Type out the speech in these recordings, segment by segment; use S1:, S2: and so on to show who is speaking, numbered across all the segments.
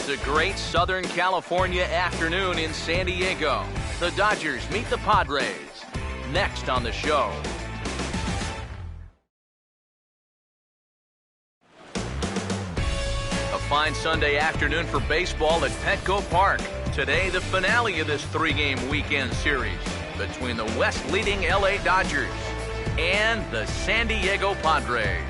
S1: It's a great Southern California afternoon in San Diego. The Dodgers meet the Padres. Next on the show. A fine Sunday afternoon for baseball at Petco Park. Today, the finale of this three-game weekend series between the West-leading LA Dodgers and the San Diego Padres.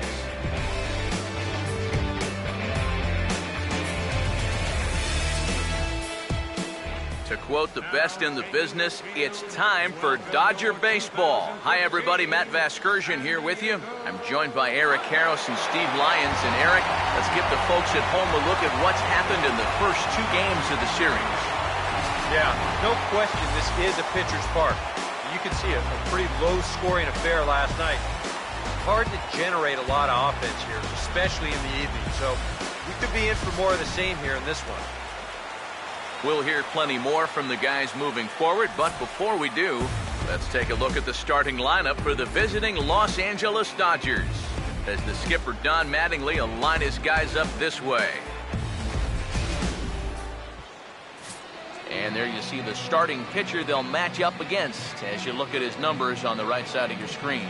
S1: To quote the best in the business, it's time for Dodger baseball. Hi, everybody. Matt Vasgersian here with you. I'm joined by Eric Karros and Steve Lyons. And Eric, let's give the folks at home a look at what's happened in the first two games of the series.
S2: Yeah, no question this is a pitcher's park. You can see a pretty low-scoring affair last night. Hard to generate a lot of offense here, especially in the evening. So we could be in for more of the same here in this one.
S1: We'll hear plenty more from the guys moving forward, but before we do, let's take a look at the starting lineup for the visiting Los Angeles Dodgers, as the skipper Don Mattingly will line his guys up this way. And there you see the starting pitcher they'll match up against as you look at his numbers on the right side of your screen.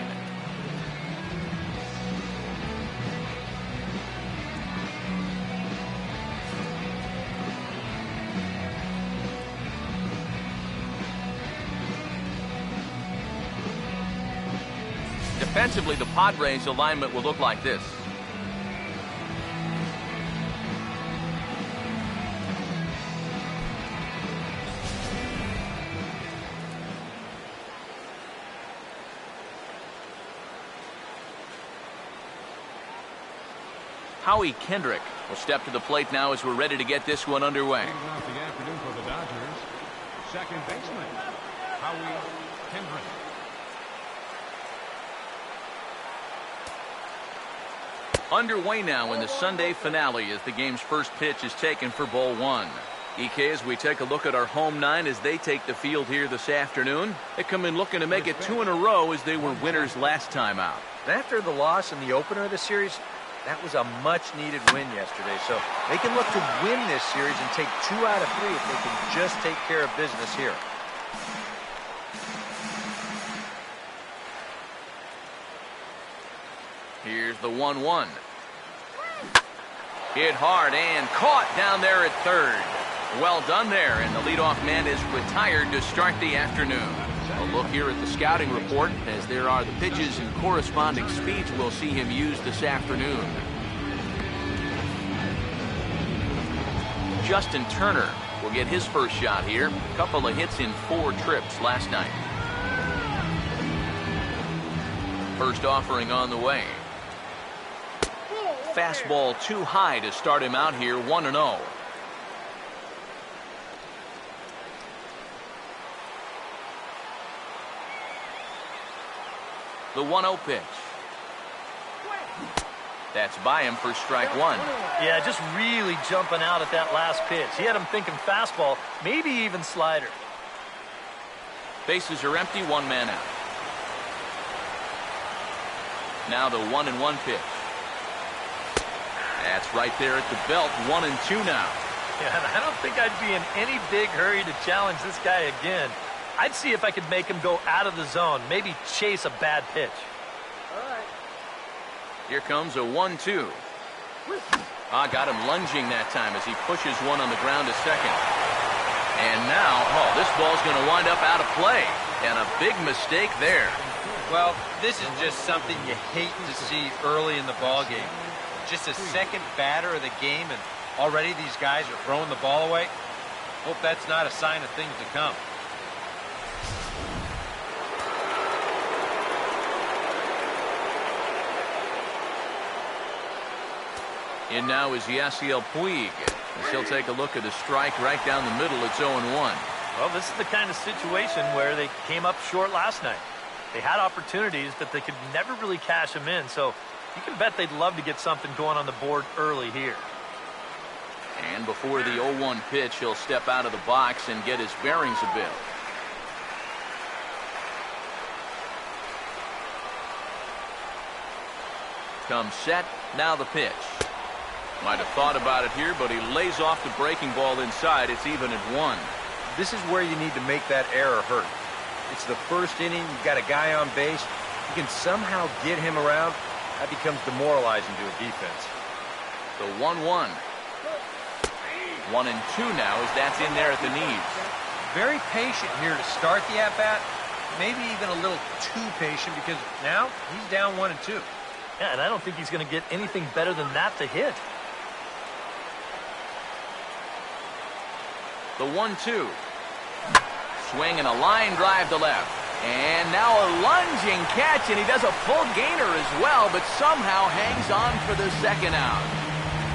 S1: Defensively, the Padres alignment will look like this. Howie Kendrick will step to the plate now as we're ready to get this one underway.
S3: Leading off the afternoon for the Dodgers, second baseman, Howie Kendrick.
S1: Underway now in the Sunday finale as the game's first pitch is taken for ball one. EK, as we take a look at our home nine as they take the field here this afternoon, they come in looking to make it two in a row as they were winners last time out.
S2: After the loss in the opener of the series, that was a much-needed win yesterday. So they can look to win this series and take 2 out of 3 if they can just take care of business here.
S1: Here's the 1-1. Hit hard and caught down there at third. Well done there, and the leadoff man is retired to start the afternoon. A look here at the scouting report, as there are the pitches and corresponding speeds we'll see him use this afternoon. Justin Turner will get his first shot here. A couple of hits in 4 trips last night. First offering on the way. Fastball too high to start him out here, 1-0. The 1-0 pitch. That's by him for strike one.
S4: Yeah, just really jumping out at that last pitch. He had him thinking fastball, maybe even slider.
S1: Bases are empty, 1 man out. Now the 1-1 pitch. That's right there at the belt, 1-2 now.
S4: Yeah, and I don't think I'd be in any big hurry to challenge this guy again. I'd see if I could make him go out of the zone, maybe chase a bad pitch.
S1: All right. Here comes a 1-2. Got him lunging that time as he pushes one on the ground to second. And now, this ball's going to wind up out of play. And a big mistake there.
S2: Well, this is just something you hate to see early in the ball game. Just a second batter of the game, and already these guys are throwing the ball away. Hope that's not a sign of things to come.
S1: In now is Yasiel Puig. As he'll take a look at a strike right down the middle. It's 0-1.
S4: Well, this is the kind of situation where they came up short last night. They had opportunities, but they could never really cash them in. So you can bet they'd love to get something going on the board early here.
S1: And before the 0-1 pitch, he'll step out of the box and get his bearings a bit. Comes set. Now the pitch. Might have thought about it here, but he lays off the breaking ball inside. It's even at 1.
S2: This is where you need to make that error hurt. It's the first inning. You've got a guy on base. You can somehow get him around. That becomes demoralizing to a defense.
S1: The 1-1. 1-2 now as that's in there at the knees.
S2: Very patient here to start the at-bat. Maybe even a little too patient because now he's down 1-2.
S4: Yeah, and I don't think he's going to get anything better than that to hit.
S1: The 1-2. Swing and a line drive to left. And now a lunging catch, and he does a full gainer as well, but somehow hangs on for the second out.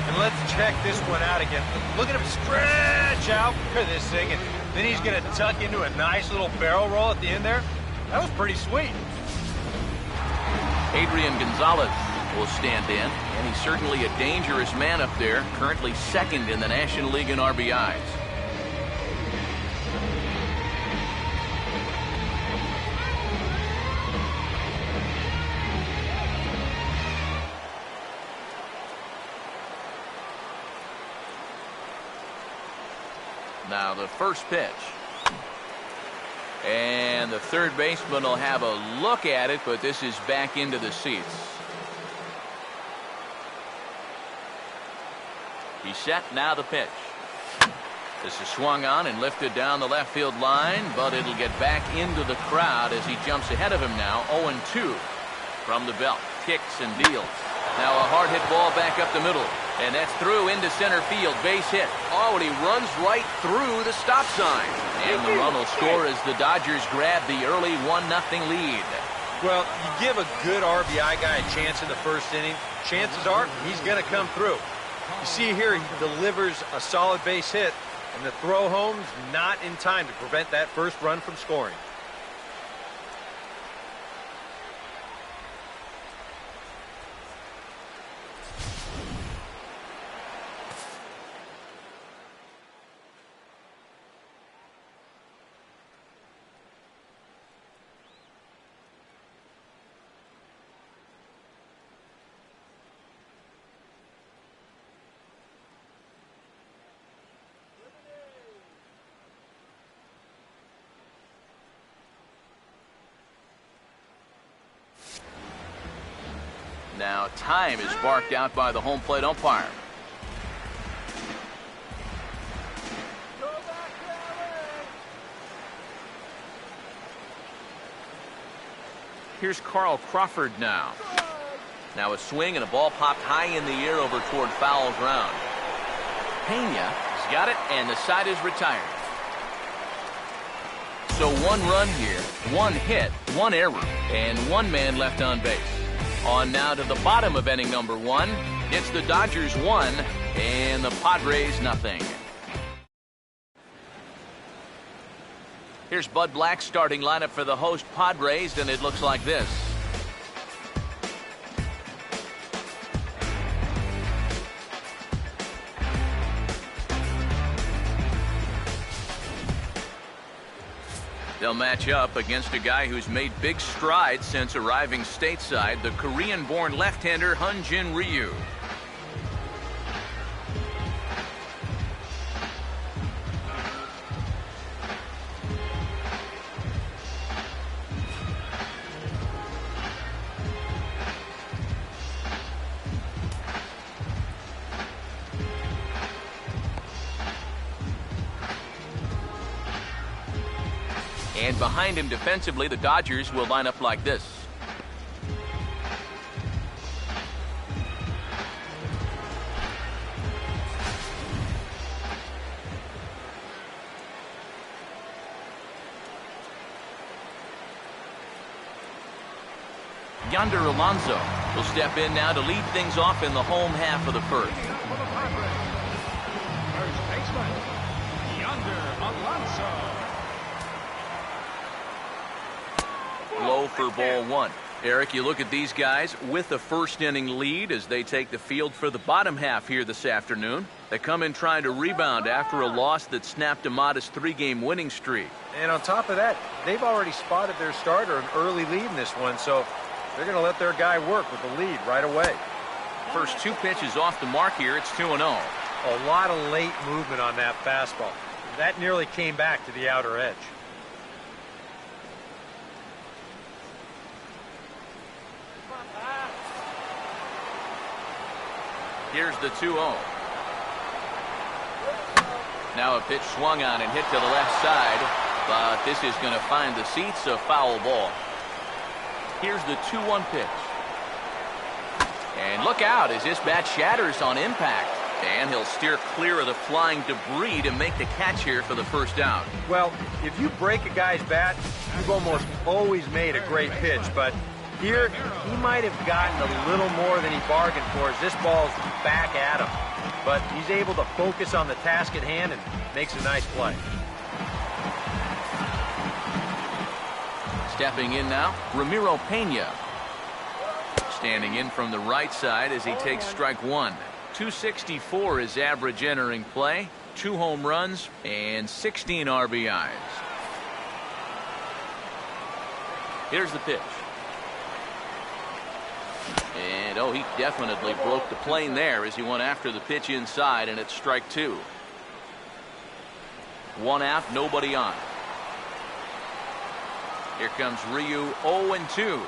S2: And let's check this one out again. Look at him stretch out for this thing, and then he's going to tuck into a nice little barrel roll at the end there. That was pretty sweet.
S1: Adrian Gonzalez will stand in, and he's certainly a dangerous man up there, currently second in the National League in RBIs. Now the first pitch. And the third baseman will have a look at it, but this is back into the seats. He's set, now the pitch. This is swung on and lifted down the left field line, but it'll get back into the crowd as he jumps ahead of him now. 0-2 from the belt. Kicks and deals. Now a hard hit ball back up the middle. And that's through into center field. Base hit. Oh, and he runs right through the stop sign. And the run will score as the Dodgers grab the early 1-0 lead.
S2: Well, you give a good RBI guy a chance in the first inning, chances are he's going to come through. You see here, he delivers a solid base hit, and the throw home's not in time to prevent that first run from scoring.
S1: Now time is barked out by the home plate umpire. Here's Carl Crawford now. Now a swing and a ball popped high in the air over toward foul ground. Pena has got it, and the side is retired. So 1 run here, 1 hit, 1 error, and 1 man left on base. On now to the bottom of inning number 1. It's the Dodgers 1 and the Padres 0. Here's Bud Black's starting lineup for the host Padres, and it looks like this. They'll match up against a guy who's made big strides since arriving stateside, the Korean-born left-hander Hyun-Jin Ryu. And behind him defensively, the Dodgers will line up like this. Yonder Alonso will step in now to lead things off in the home half of the first.
S3: First baseman, Yonder Alonso.
S1: Low for ball 1. Eric, you look at these guys with the first inning lead as they take the field for the bottom half here this afternoon. They come in trying to rebound after a loss that snapped a modest 3-game winning streak.
S2: And on top of that, they've already spotted their starter an early lead in this one, so they're going to let their guy work with the lead right away.
S1: First two pitches off the mark here. It's 2-0.
S2: A lot of late movement on that fastball. That nearly came back to the outer edge.
S1: Here's the 2-0. Now a pitch swung on and hit to the left side, but this is going to find the seats, a foul ball. Here's the 2-1 pitch. And look out as this bat shatters on impact. And he'll steer clear of the flying debris to make the catch here for the first down.
S2: Well, if you break a guy's bat, you've almost always made a great pitch. But here, he might have gotten a little more than he bargained for as this ball's back at him. But he's able to focus on the task at hand and makes a nice play.
S1: Stepping in now, Ramiro Pena. Standing in from the right side as he takes strike one. 264 is average entering play, 2 home runs, and 16 RBIs. Here's the pitch. And, oh, he definitely broke the plane there as he went after the pitch inside, and it's strike 2. 1 out, nobody on. Here comes Ryu, 0-2.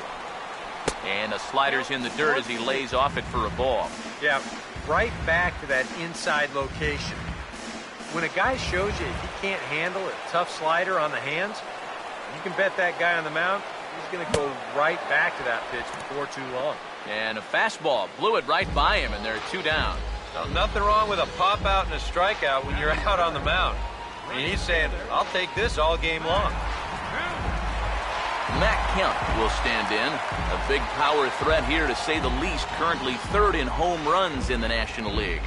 S1: And the slider's in the dirt as he lays off it for a ball.
S2: Yeah, right back to that inside location. When a guy shows you he can't handle a tough slider on the hands, you can bet that guy on the mound, he's going to go right back to that pitch before too long.
S1: And a fastball blew it right by him, and there are 2 down.
S2: Now, nothing wrong with a pop out and a strikeout when you're out on the mound. I mean, he's saying, I'll take this all game long.
S1: Matt Kemp will stand in. A big power threat here, to say the least. Currently 3rd in home runs in the National League.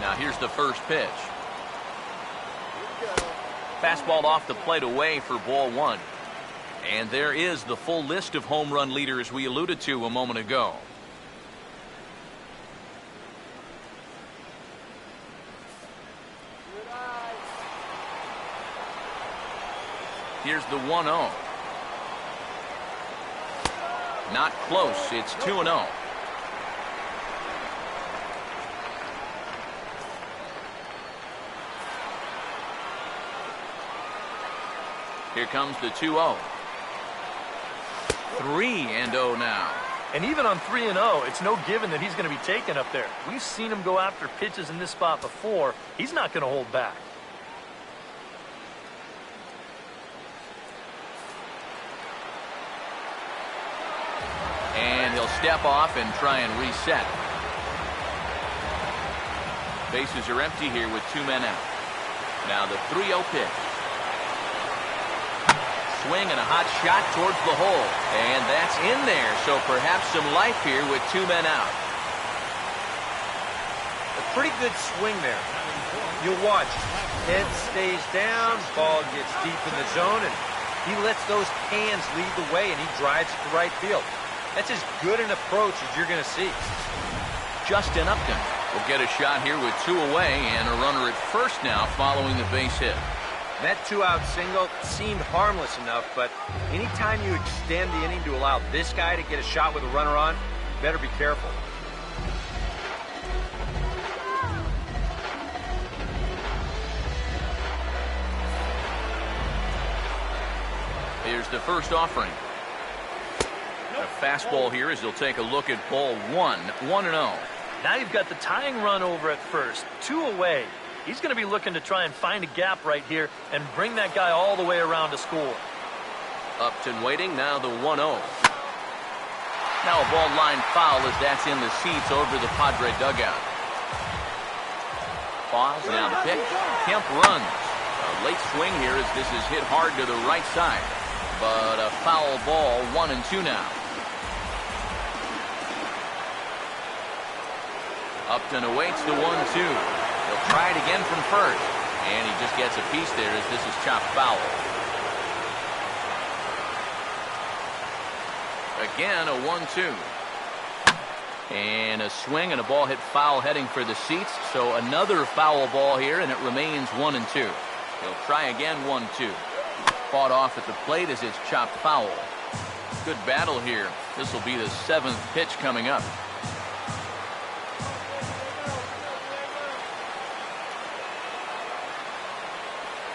S1: Now here's the first pitch. Fastball off the plate away for ball 1. And there is the full list of home run leaders we alluded to a moment ago. Here's the 1-0. Not close. It's 2-0. Here comes the 2-0. 3-0 now.
S4: And even on 3-0, it's no given that he's going to be taken up there. We've seen him go after pitches in this spot before. He's not going to hold back.
S1: And he'll step off and try and reset. Bases are empty here with 2 men out. Now the 3-0 pitch. Swing and a hot shot towards the hole. And that's in there, so perhaps some life here with 2 men out.
S2: A pretty good swing there. You'll watch. Head stays down, ball gets deep in the zone, and he lets those hands lead the way, and he drives it to right field. That's as good an approach as you're going to see.
S1: Justin Upton will get a shot here with 2 away and a runner at first now following the base hit.
S2: That 2-out single seemed harmless enough, but anytime you extend the inning to allow this guy to get a shot with a runner on, you better be careful.
S1: Here's the first offering. A fastball here as he'll take a look at ball 1. 1-0.
S4: Now you've got the tying run over at first. 2 away. He's going to be looking to try and find a gap right here and bring that guy all the way around to score.
S1: Upton waiting. Now the 1-0. Now a ball line foul as that's in the seats over the Padre dugout. Pause. Now the pitch. Kemp runs. A late swing here as this is hit hard to the right side. But a foul ball. 1-2 now. Upton awaits the 1-2. He'll try it again from first. And he just gets a piece there as this is chopped foul. Again, a 1-2. And a swing and a ball hit foul heading for the seats. So another foul ball here, and it remains 1-2. He'll try again, 1-2. Fought off at the plate as it's chopped foul. Good battle here. This will be the 7th pitch coming up.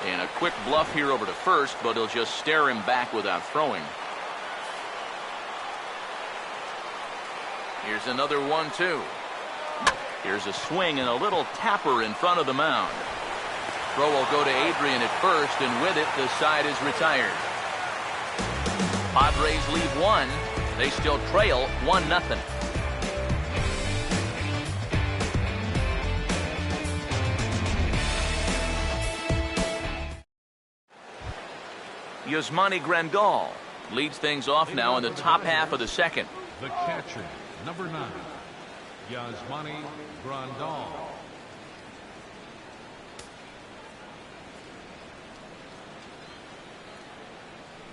S1: And a quick bluff here over to first, but he'll just stare him back without throwing. Here's another 1-2. Here's a swing and a little tapper in front of the mound. Throw will go to Adrian at first, and with it, the side is retired. Padres leave one. They still trail 1-0. Yasmani Grandal leads things off now in the top half of the second.
S3: The catcher, number 9, Yasmani Grandal.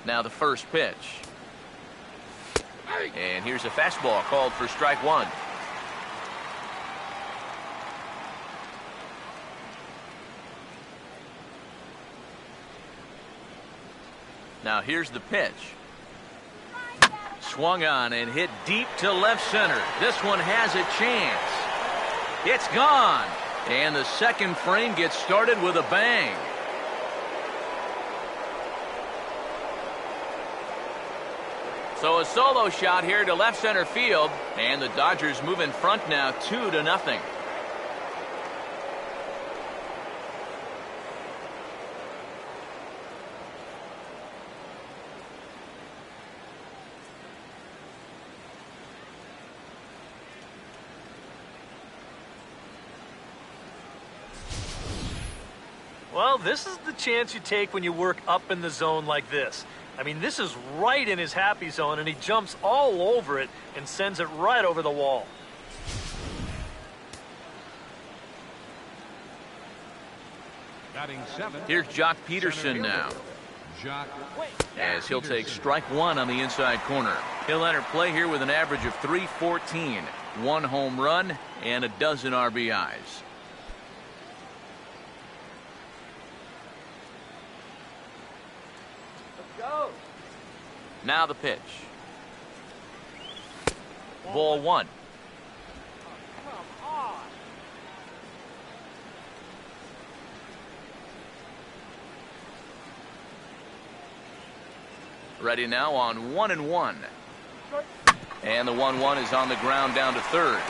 S1: Now the first pitch. And here's a fastball called for strike 1. Now here's the pitch. Swung on and hit deep to left center. This one has a chance. It's gone. And the second frame gets started with a bang. So a solo shot here to left center field, and the Dodgers move in front now 2-0.
S4: Well, this is the chance you take when you work up in the zone like this. I mean, this is right in his happy zone, and he jumps all over it and sends it right over the wall.
S3: Batting 7.
S1: Here's Jock Peterson now,
S3: Jock
S1: as he'll take strike 1 on the inside corner. He'll enter play here with an average of .314, 1 home run, and a dozen RBIs. Now the pitch. Ball 1. Ready now on 1-1. And the 1-1 is on the ground down to third.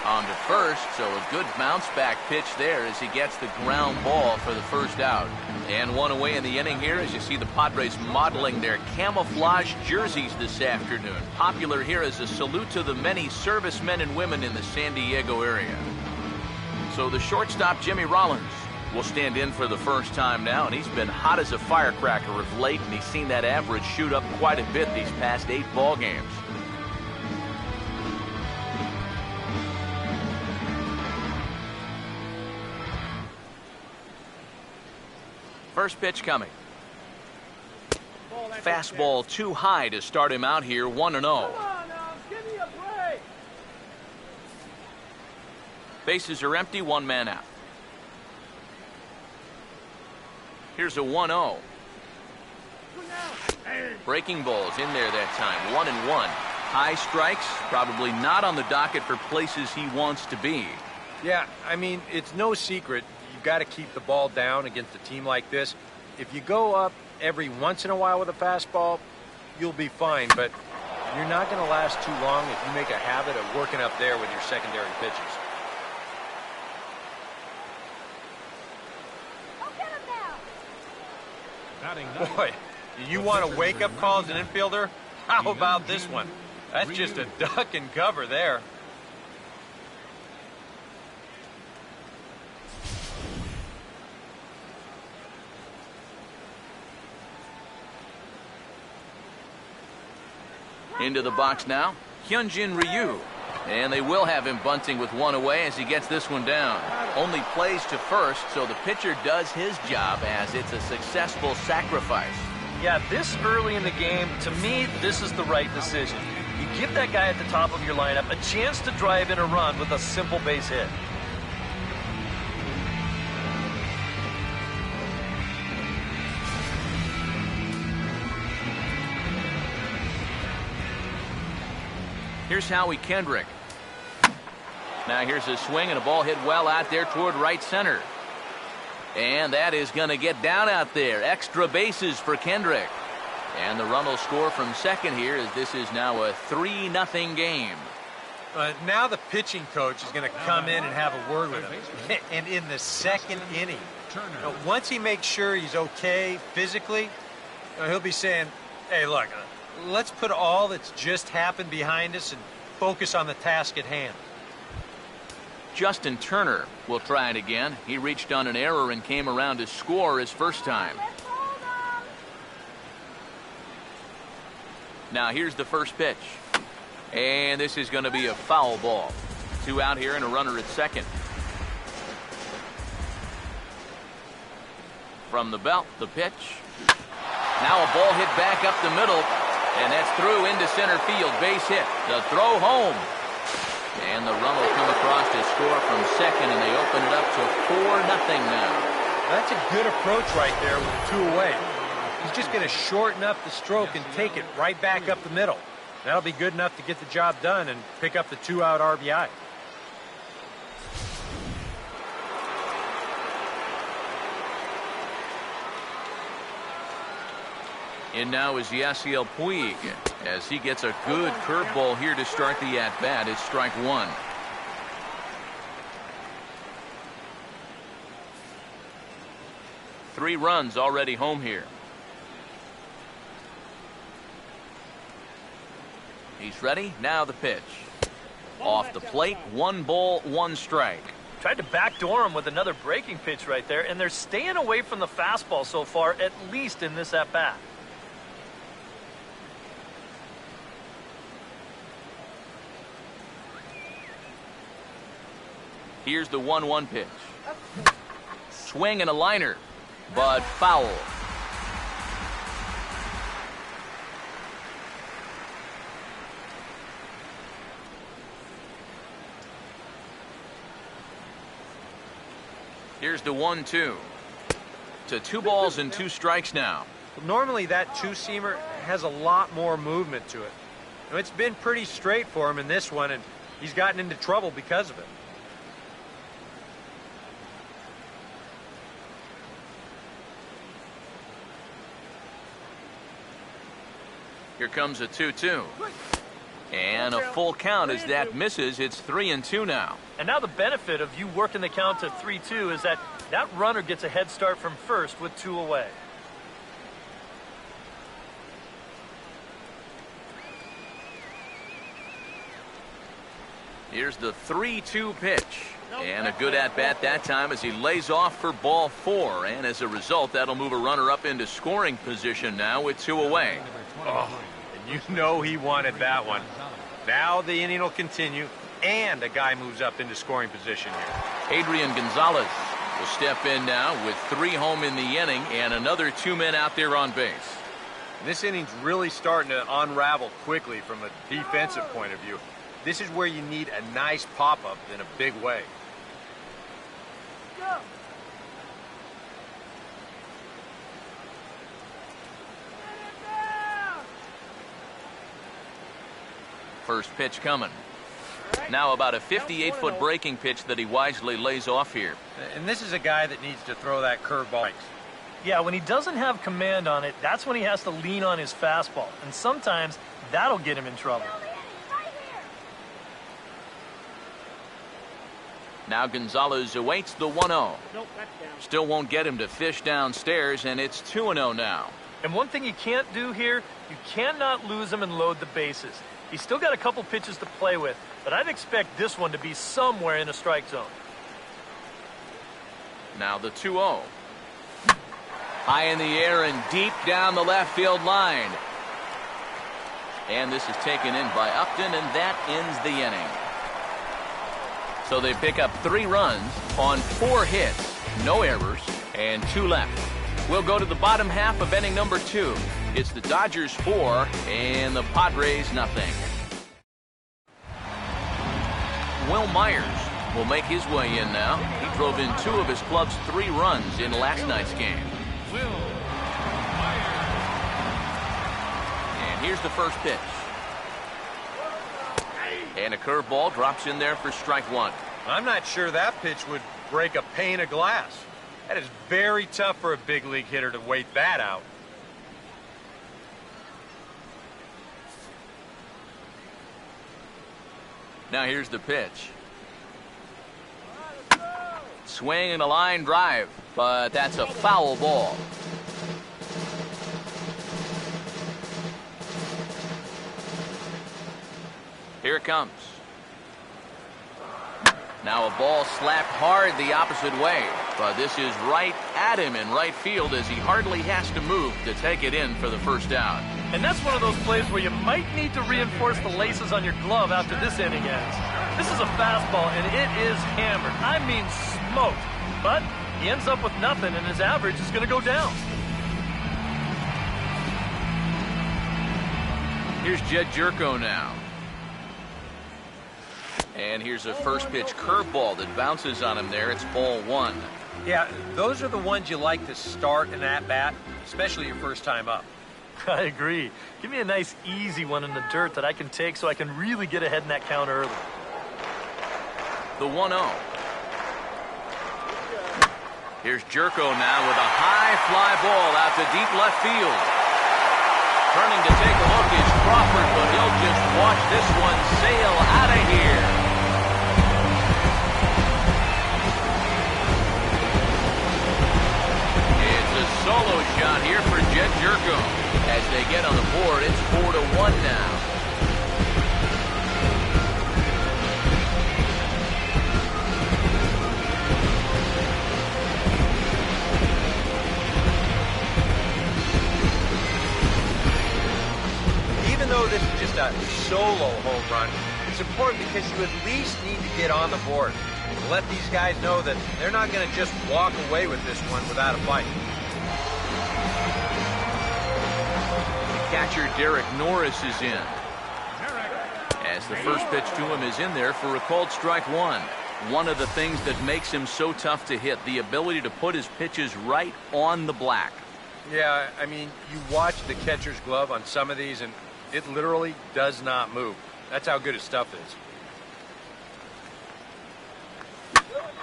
S1: On to first, so a good bounce back pitch there as he gets the ground ball for the first out. And one away in the inning here as you see the Padres modeling their camouflage jerseys this afternoon. Popular here as a salute to the many servicemen and women in the San Diego area. So the shortstop, Jimmy Rollins, will stand in for the first time now, and he's been hot as a firecracker of late, and he's seen that average shoot up quite a bit these past 8 ball games. First pitch coming. Fastball too high to start him out here, 1-0. Bases are empty, 1 man out. Here's a 1-0. Breaking balls in there that time, 1-1. High strikes, probably not on the docket for places he wants to be.
S2: Yeah, I mean, it's no secret. You've got to keep the ball down against a team like this. If you go up every once in a while with a fastball, you'll be fine, but you're not going to last too long if you make a habit of working up there with your secondary pitches. Boy, do you want a wake-up call as an infielder? How about this one? That's just a duck and cover there.
S1: Into the box now, Hyunjin Ryu. And they will have him bunting with 1 away as he gets this one down. Only plays to first, so the pitcher does his job as it's a successful sacrifice.
S4: Yeah, this early in the game, to me, this is the right decision. You give that guy at the top of your lineup a chance to drive in a run with a simple base hit.
S1: Here's Howie Kendrick. Now here's a swing and a ball hit well out there toward right center. And that is going to get down out there. Extra bases for Kendrick. And the run will score from second here as this is now a 3-0 game.
S2: Now the pitching coach is going to come in and have a word with him. And in the second inning, once he makes sure he's okay physically, he'll be saying, hey, look, let's put all that's just happened behind us and focus on the task at hand.
S1: Justin Turner will try it again. He reached on an error and came around to score his first time. Now here's the first pitch. And this is going to be a foul ball. 2 out here and a runner at second. From the belt, the pitch. Now a ball hit back up the middle. And that's through into center field. Base hit. The throw home. And the run will come across to score from second, and they open it up to 4-0 now.
S2: That's a good approach right there with 2 away. He's just going to shorten up the stroke and take it right back up the middle. That'll be good enough to get the job done and pick up the 2-out RBI.
S1: And now is Yasiel Puig as he gets a good curveball here to start the at-bat. It's strike 1. Three runs already home here. He's ready. Now the pitch. Off the plate, 1 ball, 1 strike.
S4: Tried to backdoor him with another breaking pitch right there, and they're staying away from the fastball so far, at least in this at-bat.
S1: Here's the 1-1 pitch. Swing and a liner, but foul. Here's the 1-2. To 2 balls and 2 strikes now.
S2: Normally that two-seamer has a lot more movement to it. It's been pretty straight for him in this one, and he's gotten into trouble because of it.
S1: Here comes a 2-2. And a full count as that misses. It's 3-2 now.
S4: And now the benefit of you working the count to 3-2 is that runner gets a head start from first with 2 away.
S1: Here's the 3-2 pitch. And a good at-bat that time as he lays off for ball 4. And as a result, that'll move a runner up into scoring position now with 2 away.
S2: Oh, and you know he wanted that one. Now the inning will continue, and a guy moves up into scoring position here.
S1: Adrian Gonzalez will step in now with 3 home in the inning and another 2 men out there on base.
S2: This inning's really starting to unravel quickly from a defensive point of view. This is where you need a nice pop-up in a big way.
S5: Go.
S1: First pitch coming. Now about a 58-foot breaking pitch that he wisely lays off here.
S2: And this is a guy that needs to throw that curveball.
S4: Yeah, when he doesn't have command on it, that's when he has to lean on his fastball. And sometimes that'll get him in trouble.
S1: Now Gonzalez awaits the 1-0. Still won't get him to fish downstairs, and it's 2-0 now.
S4: And one thing you can't do here, you cannot lose him and load the bases. He's still got a couple pitches to play with, but I'd expect this one to be somewhere in the strike zone.
S1: Now the 2-0. High in the air and deep down the left field line. And this is taken in by Upton, and that ends the inning. So they pick up 3 runs on 4 hits, no errors, and 2 left. We'll go to the bottom half of inning number 2. It's the Dodgers 4 and the Padres nothing. Will Myers will make his way in now. He drove in 2 of his club's 3 runs in last night's game.
S3: Will Myers.
S1: And here's the first pitch. And a curveball drops in there for strike 1.
S2: I'm not sure that pitch would break a pane of glass. That is very tough for a big league hitter to wait that out.
S1: Now here's the pitch. Swing and a line drive, but that's a foul ball. Here it comes. Now a ball slapped hard the opposite way, but this is right at him in right field as he hardly has to move to take it in for the first out.
S4: And that's one of those plays where you might need to reinforce the laces on your glove after this inning ends. This is a fastball, and it is hammered. I mean smoked. But he ends up with nothing, and his average is going to go down.
S1: Here's Jed Jerko now. And here's a first pitch curveball that bounces on him there. It's ball 1.
S2: Yeah, those are the ones you like to start an at-bat, especially your first time up.
S4: I agree. Give me a nice, easy one in the dirt that I can take so I can really get ahead in that count early.
S1: The 1-0. Here's Jerko now with a high fly ball out to deep left field. Turning to take a look is Crawford, but he'll just watch this one sail out of here. It's a solo shot here for Jed Jerko. As they get on the board, it's 4-1 now.
S2: Even though this is just a solo home run, it's important because you at least need to get on the board. To let these guys know that they're not going to just walk away with this one without a fight.
S1: Catcher Derek Norris is in. As the first pitch to him is in there for a called strike 1. One of the things that makes him so tough to hit, the ability to put his pitches right on the black.
S2: Yeah, I mean, you watch the catcher's glove on some of these, and it literally does not move. That's how good his stuff is.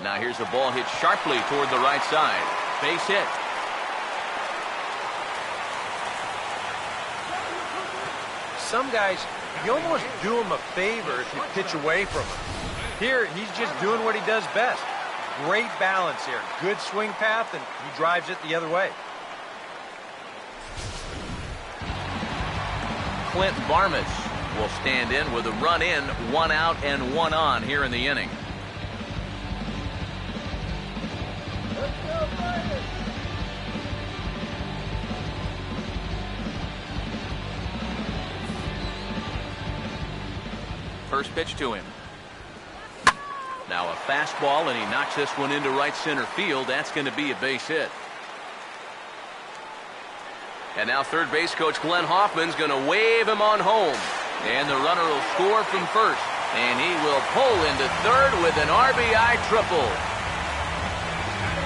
S1: Now here's a ball hit sharply toward the right side. Base hit.
S2: Some guys, you almost do him a favor if you pitch away from him. Here, he's just doing what he does best. Great balance here. Good swing path, and he drives it the other way.
S1: Clint Varmus will stand in with a run in, 1 out and 1 on here in the inning. First pitch to him. Now a fastball, and he knocks this one into right center field. That's going to be a base hit. And now third base coach Glenn Hoffman's going to wave him on home. And the runner will score from first. And he will pull into third with an RBI triple.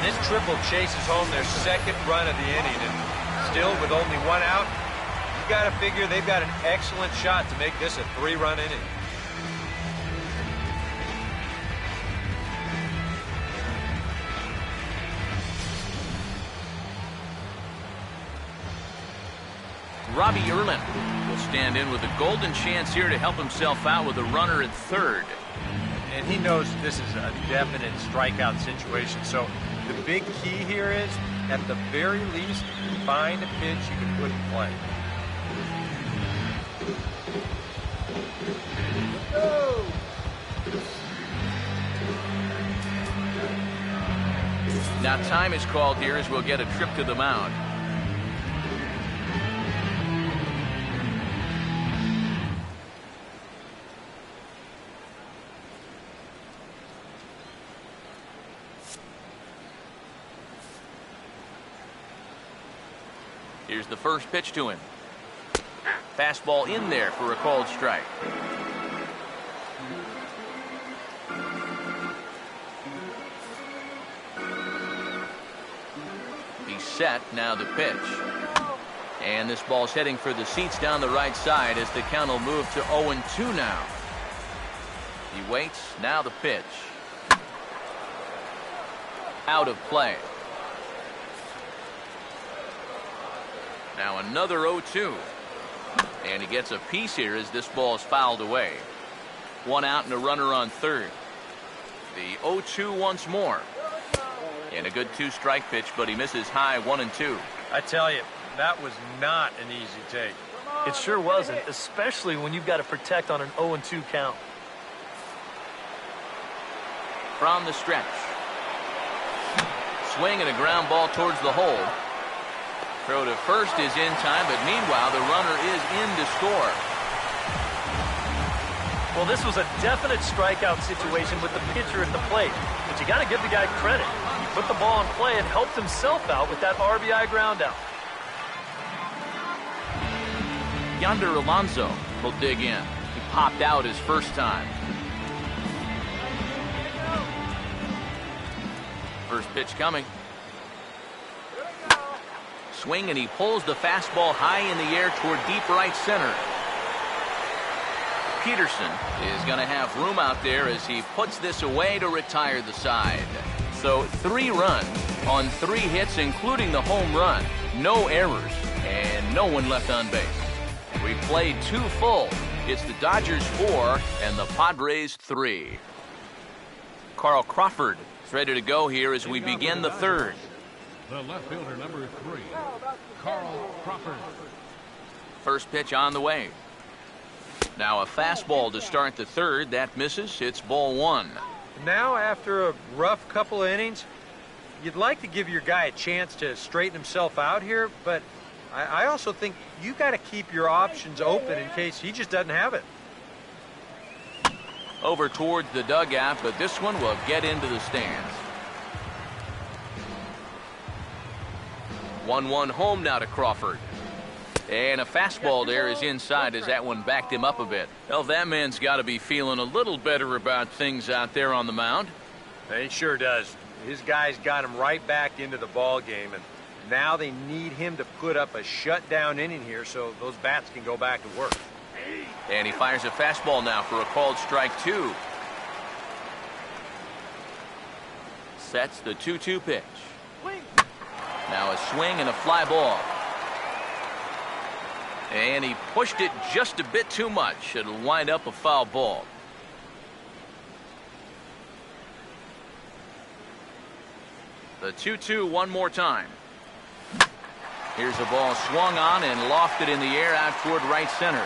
S2: This triple chases home their second run of the inning. And still with only 1 out, you got to figure they've got an excellent shot to make this a 3-run inning.
S1: Robbie Erlin will stand in with a golden chance here to help himself out with a runner at third.
S2: And he knows this is a definite strikeout situation. So the big key here is, at the very least, find a pitch you can put in play.
S1: Now time is called here as we'll get a trip to the mound. Here's the first pitch to him. Fastball in there for a called strike. set, now the pitch. And this ball's heading for the seats down the right side as the count will move to 0-2 now. He waits, now the pitch. Out of play. Now another 0-2. And he gets a piece here as this ball is fouled away. One out and a runner on third. The 0-2 once more. And a good two-strike pitch, but he misses high 1-2.
S2: I tell you, that was not an easy take.
S4: It sure wasn't, especially when you've got to protect on an 0-2 count.
S1: From the stretch. Swing and a ground ball towards the hole. Throw to first is in time, but meanwhile the runner is in to score.
S4: Well, this was a definite strikeout situation with the pitcher at the plate, but you got to give the guy credit. He put the ball in play and helped himself out with that RBI ground out.
S1: Yonder Alonso will dig in. He popped out his first time. First pitch coming. Swing, and he pulls the fastball high in the air toward deep right center. Peterson is going to have room out there as he puts this away to retire the side. So 3 runs on 3 hits, including the home run. No errors and no one left on base. We played 2 full. It's the Dodgers 4 and the Padres 3. Carl Crawford is ready to go here as we begin the third.
S3: The left fielder, number 3, Carl Crawford.
S1: First pitch on the way. Now a fastball to start the third. That misses. It's ball 1.
S2: Now, after a rough couple of innings, you'd like to give your guy a chance to straighten himself out here, but I also think you got to keep your options open in case he just doesn't have it.
S1: Over towards the dugout, but this one will get into the stands. 1-1 home now to Crawford. And a fastball there is inside as that one backed him up a bit. Well, that man's got to be feeling a little better about things out there on the mound.
S2: He sure does. His guys got him right back into the ball game, and now they need him to put up a shutdown inning here so those bats can go back to work.
S1: And he fires a fastball now for a called strike 2. Sets the 2-2 pitch. Now a swing and a fly ball. And he pushed it just a bit too much. It'll wind up a foul ball. The 2-2 one more time. Here's a ball swung on and lofted in the air out toward right center.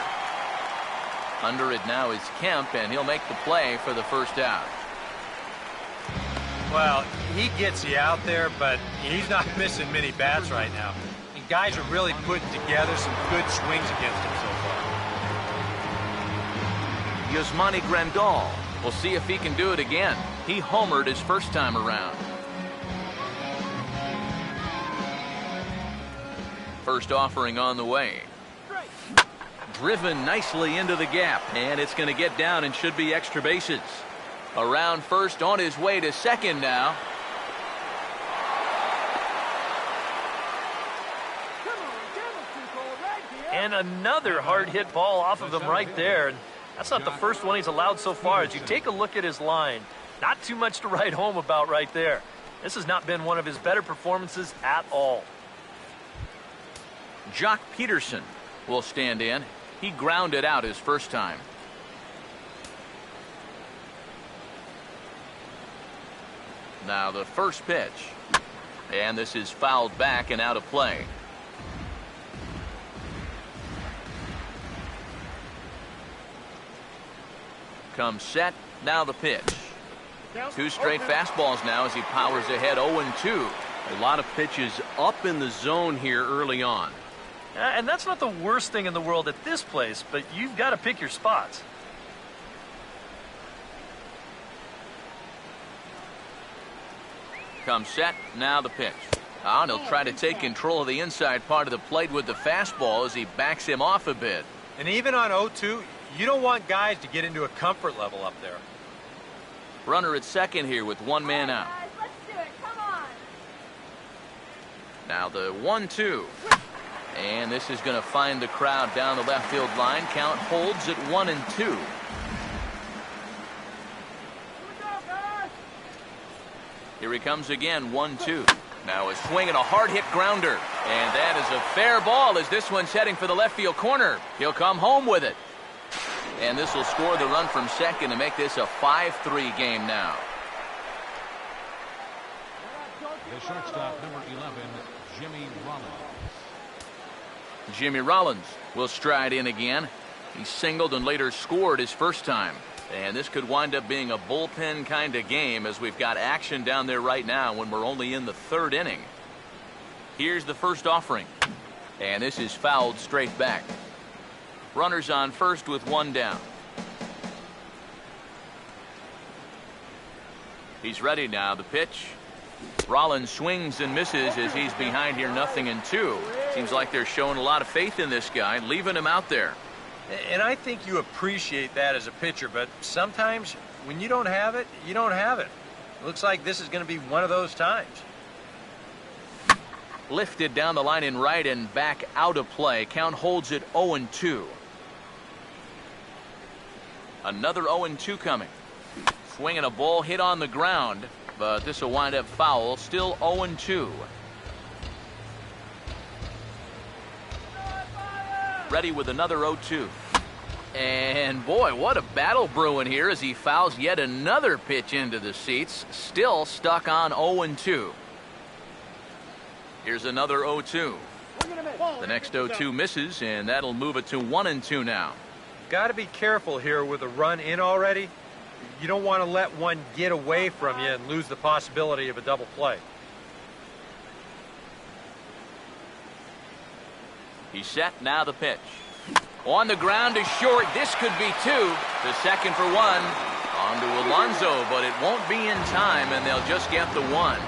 S1: Under it now is Kemp, and he'll make the play for the first out.
S2: Well, he gets you out there, but he's not missing many bats right now. And guys are really putting together some good swings against him so far.
S1: Yasmani Grandal. We'll see if he can do it again. He homered his first time around. First offering on the way. Driven nicely into the gap, and it's going to get down and should be extra bases. Around first, on his way to second now.
S4: And another hard hit ball off of him right there. And that's not the first one he's allowed so far. As you take a look at his line, not too much to write home about right there. This has not been one of his better performances at all.
S1: Jock Peterson will stand in. He grounded out his first time. Now the first pitch. And this is fouled back and out of play. Comes set. Now the pitch. 2 straight fastballs now as he powers ahead 0-2. A lot of pitches up in the zone here early on.
S4: And that's not the worst thing in the world at this place, but you've got to pick your spots.
S1: Comes set. Now the pitch. And he'll try to take control of the inside part of the plate with the fastball as he backs him off a bit.
S2: And even on 0-2, you don't want guys to get into a comfort level up there.
S1: Runner at second here with 1 man out.
S5: Let's do it. Come on.
S1: Now the 1-2. And this is going to find the crowd down the left field line. Count holds at 1-2. Here he comes again, 1-2. Now a swing and a hard hit grounder. And that is a fair ball as this one's heading for the left field corner. He'll come home with it. And this will score the run from second to make this a 5-3 game now.
S3: The shortstop, number 11, Jimmy Rollins.
S1: Jimmy Rollins will stride in again. He singled and later scored his first time. And this could wind up being a bullpen kind of game as we've got action down there right now when we're only in the third inning. Here's the first offering. And this is fouled straight back. Runners on first with one down. He's ready now. The pitch. Rollins swings and misses as he's behind here 0-2. Seems like they're showing a lot of faith in this guy, leaving him out there.
S2: And I think you appreciate that as a pitcher, but sometimes when you don't have it, you don't have it. Looks like this is going to be one of those times.
S1: Lifted down the line in right and back out of play. Count holds it 0-2. Another 0-2 coming. Swinging a ball hit on the ground, but this will wind up foul. Still 0-2. Ready with another 0-2. And boy, what a battle brewing here as he fouls yet another pitch into the seats. Still stuck on 0-2. Here's another 0-2. The next 0-2 misses, and that'll move it to 1-2 now.
S2: Got to be careful here with a run in already. You don't want to let one get away from you and lose the possibility of a double play.
S1: He's set, now the pitch. On the ground is short. This could be two. The second for one. On to Alonso, but it won't be in time, and they'll just get the one.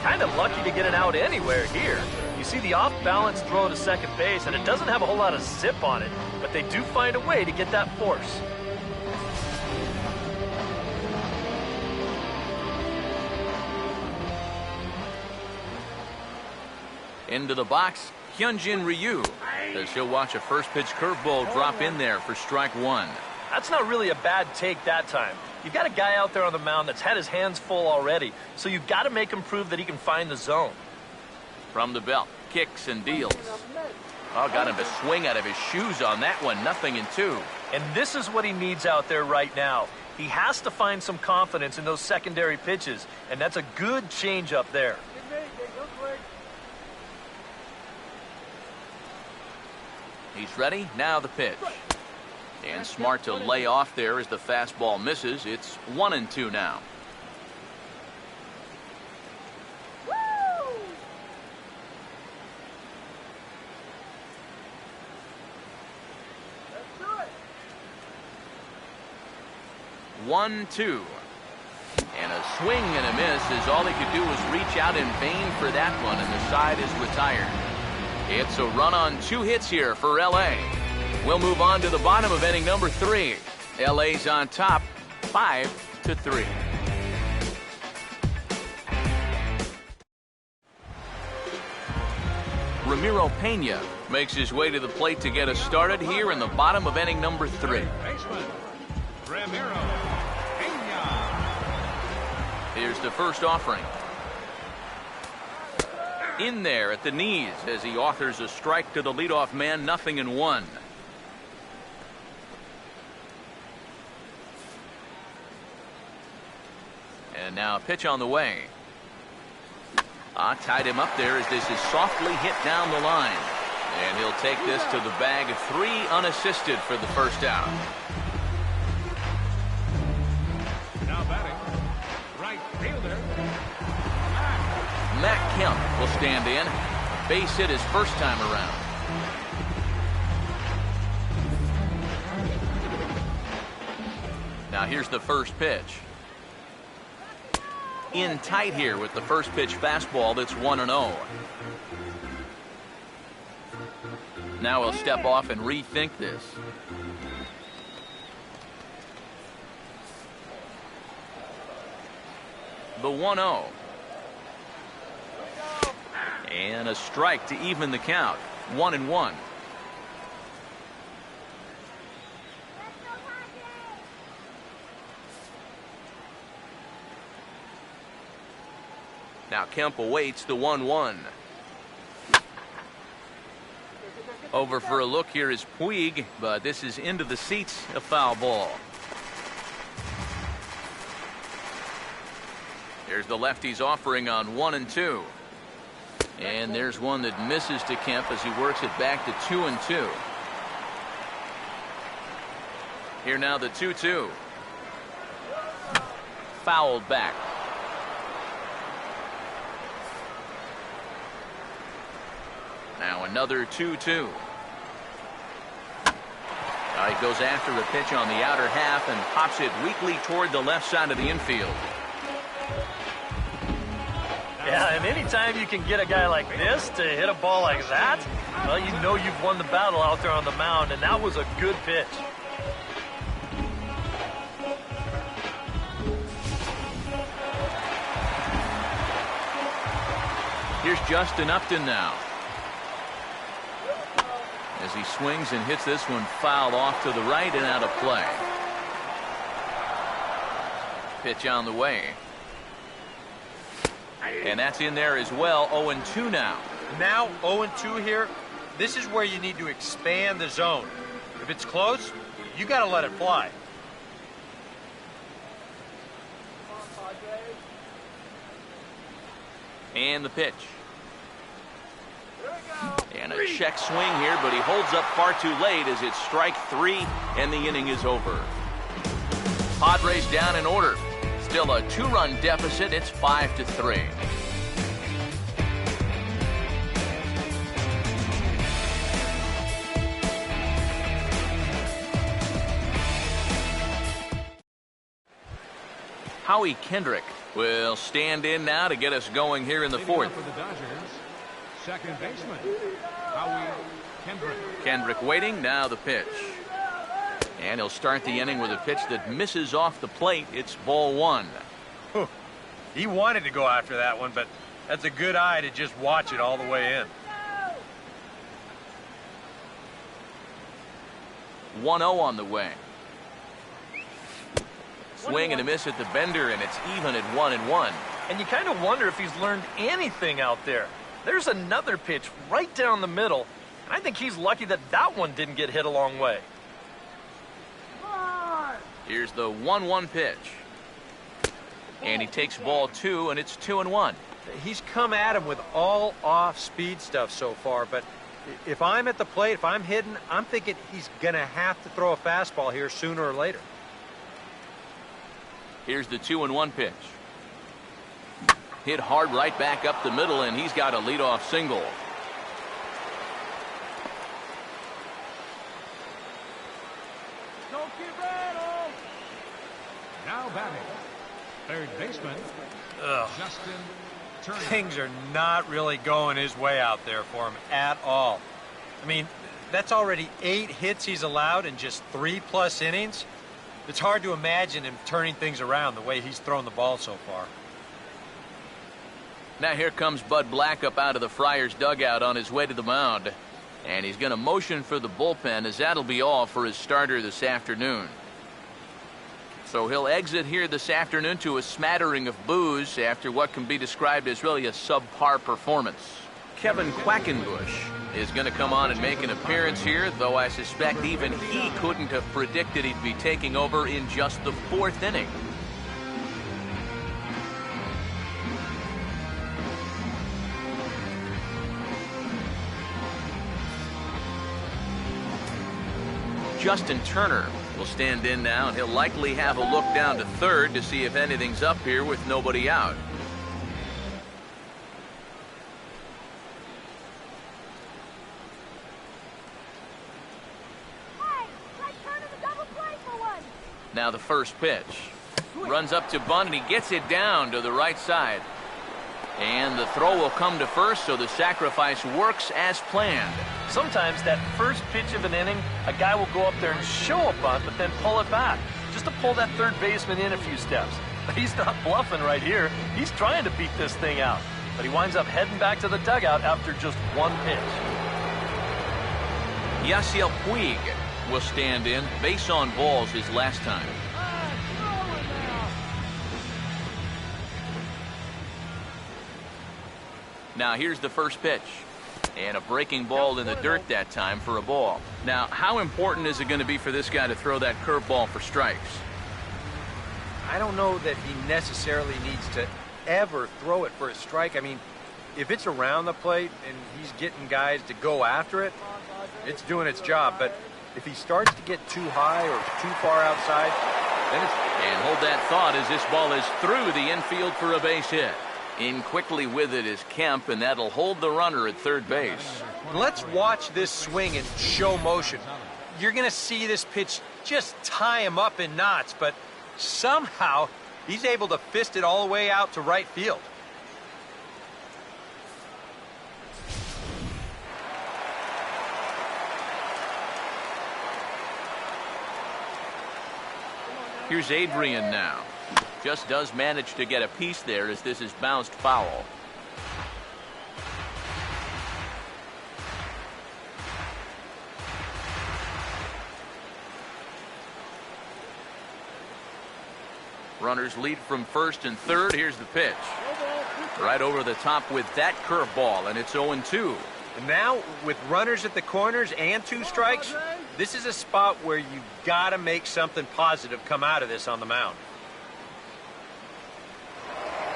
S4: Kind of lucky to get it out anywhere here. You see the off-balance throw to second base, and it doesn't have a whole lot of zip on it, but they do find a way to get that force.
S1: Into the box, Hyunjin Ryu, as he'll watch a first pitch curveball drop in there for strike one.
S4: That's not really a bad take that time. You've got a guy out there on the mound that's had his hands full already, so you've got to make him prove that he can find the zone.
S1: From the belt, kicks and deals. Oh, got him to swing out of his shoes on that one, 0-2.
S4: And this is what he needs out there right now. He has to find some confidence in those secondary pitches, and that's a good change up there.
S1: He's ready, now the pitch. And smart to lay off there as the fastball misses. It's 1-2 now. One, two. And a swing and a miss as all he could do was reach out in vain for that one, and the side is retired. It's a run on 2 hits here for L.A. We'll move on to the bottom of inning number 3. L.A.'s on top, 5-3. Ramiro Pena makes his way to the plate to get us started here in the bottom of inning number 3.
S3: Baseman, Ramiro Pena.
S1: Here's the first offering. In there at the knees as he authors a strike to the leadoff man, 0-1. And now a pitch on the way. Tied him up there as this is softly hit down the line. And he'll take this to the bag of 3 unassisted for the first out.
S3: Now batting, right fielder,
S1: Matt Kemp will stand in. Base hit his first time around. Now here's the first pitch. In tight here with the first pitch fastball that's 1-0. Now he'll step off and rethink this. The 1-0. And a strike to even the count. 1-1. Now Kemp awaits the 1-1. Over for a look here is Puig, but this is into the seats, a foul ball. There's the lefty's offering on 1-2. And there's one that misses to Kemp as he works it back to 2-2. Here now the 2-2. Fouled back. Now another 2-2. He goes after the pitch on the outer half and pops it weakly toward the left side of the infield.
S4: Yeah, and anytime you can get a guy like this to hit a ball like that, well, you know you've won the battle out there on the mound, and that was a good pitch.
S1: Here's Justin Upton now. As he swings and hits this one foul off to the right and out of play. Pitch on the way. And that's in there as well. 0-2 now.
S2: Now 0-2 here. This is where you need to expand the zone. If it's close, you got to let it fly.
S1: And the pitch. And a check swing here, but he holds up far too late as it's strike 3 and the inning is over. Padres down in order. Still a 2-run deficit. It's 5-3. Howie Kendrick will stand in now to get us going here in the fourth.
S3: For the Dodgers, second baseman, Howie Kendrick.
S1: Kendrick waiting, now the pitch. And he'll start the inning with a pitch that misses off the plate. It's ball 1.
S2: He wanted to go after that one, but that's a good eye to just watch it all the way in.
S1: 1-0 on the way. Swing and a miss at the bender, and it's even at 1-1.
S4: And you kind of wonder if he's learned anything out there. There's another pitch right down the middle, and I think he's lucky that that one didn't get hit a long way.
S1: Here's the 1-1 pitch. And he takes ball 2, and it's 2-1.
S2: He's come at him with all off-speed stuff so far, but if I'm at the plate, if I'm hitting, I'm thinking he's going to have to throw a fastball here sooner or later.
S1: Here's the 2-1 pitch. Hit hard right back up the middle, and he's got a leadoff single.
S3: Now batting, third baseman, Justin Turner.
S2: Things are not really going his way out there for him at all. I mean, that's already 8 hits he's allowed in just 3+ innings. It's hard to imagine him turning things around the way he's thrown the ball so far.
S1: Now here comes Bud Black up out of the Friars dugout on his way to the mound. And he's going to motion for the bullpen, as that'll be all for his starter this afternoon. So he'll exit here this afternoon to a smattering of boos after what can be described as really a subpar performance. Kevin Quackenbush is going to come on and make an appearance here, though I suspect even he couldn't have predicted he'd be taking over in just the 4th inning. Justin Turner will stand in now, and he'll likely have a look down to third to see if anything's up here with nobody out. Now the first pitch. Runs up to Bunt, and he gets it down to the right side. And the throw will come to first, so the sacrifice works as planned.
S4: Sometimes that first pitch of an inning, a guy will go up there and show a bunt, but then pull it back, just to pull that third baseman in a few steps. But he's not bluffing right here. He's trying to beat this thing out. but he winds up heading back to the dugout after just one pitch.
S1: Yasiel Puig will stand in. Base on balls his last time. Now here's the first pitch. And a breaking ball in the dirt that time for a ball. Now, how important is it going to be for this guy to throw that curveball for strikes?
S2: I don't know that he necessarily needs to ever throw it for a strike. I mean, if it's around the plate and he's getting guys to go after it, it's doing its job. But if he starts to get too high or too far outside, then it's...
S1: And hold that thought as this ball is through the infield for a base hit. In quickly with it is Kemp, and that'll hold the runner at third base.
S2: Let's watch this swing in show motion. You're going to see this pitch just tie him up in knots, but somehow he's able to fist it all the way out to right field.
S1: Here's Adrian now. Just does manage to get a piece there as this is bounced foul. Runners lead from first and third. Here's the pitch. Right over the top with that curveball, and it's 0-2.
S2: And now, with runners at the corners and 2 strikes, this is a spot where you've got to make something positive come out of this on the mound.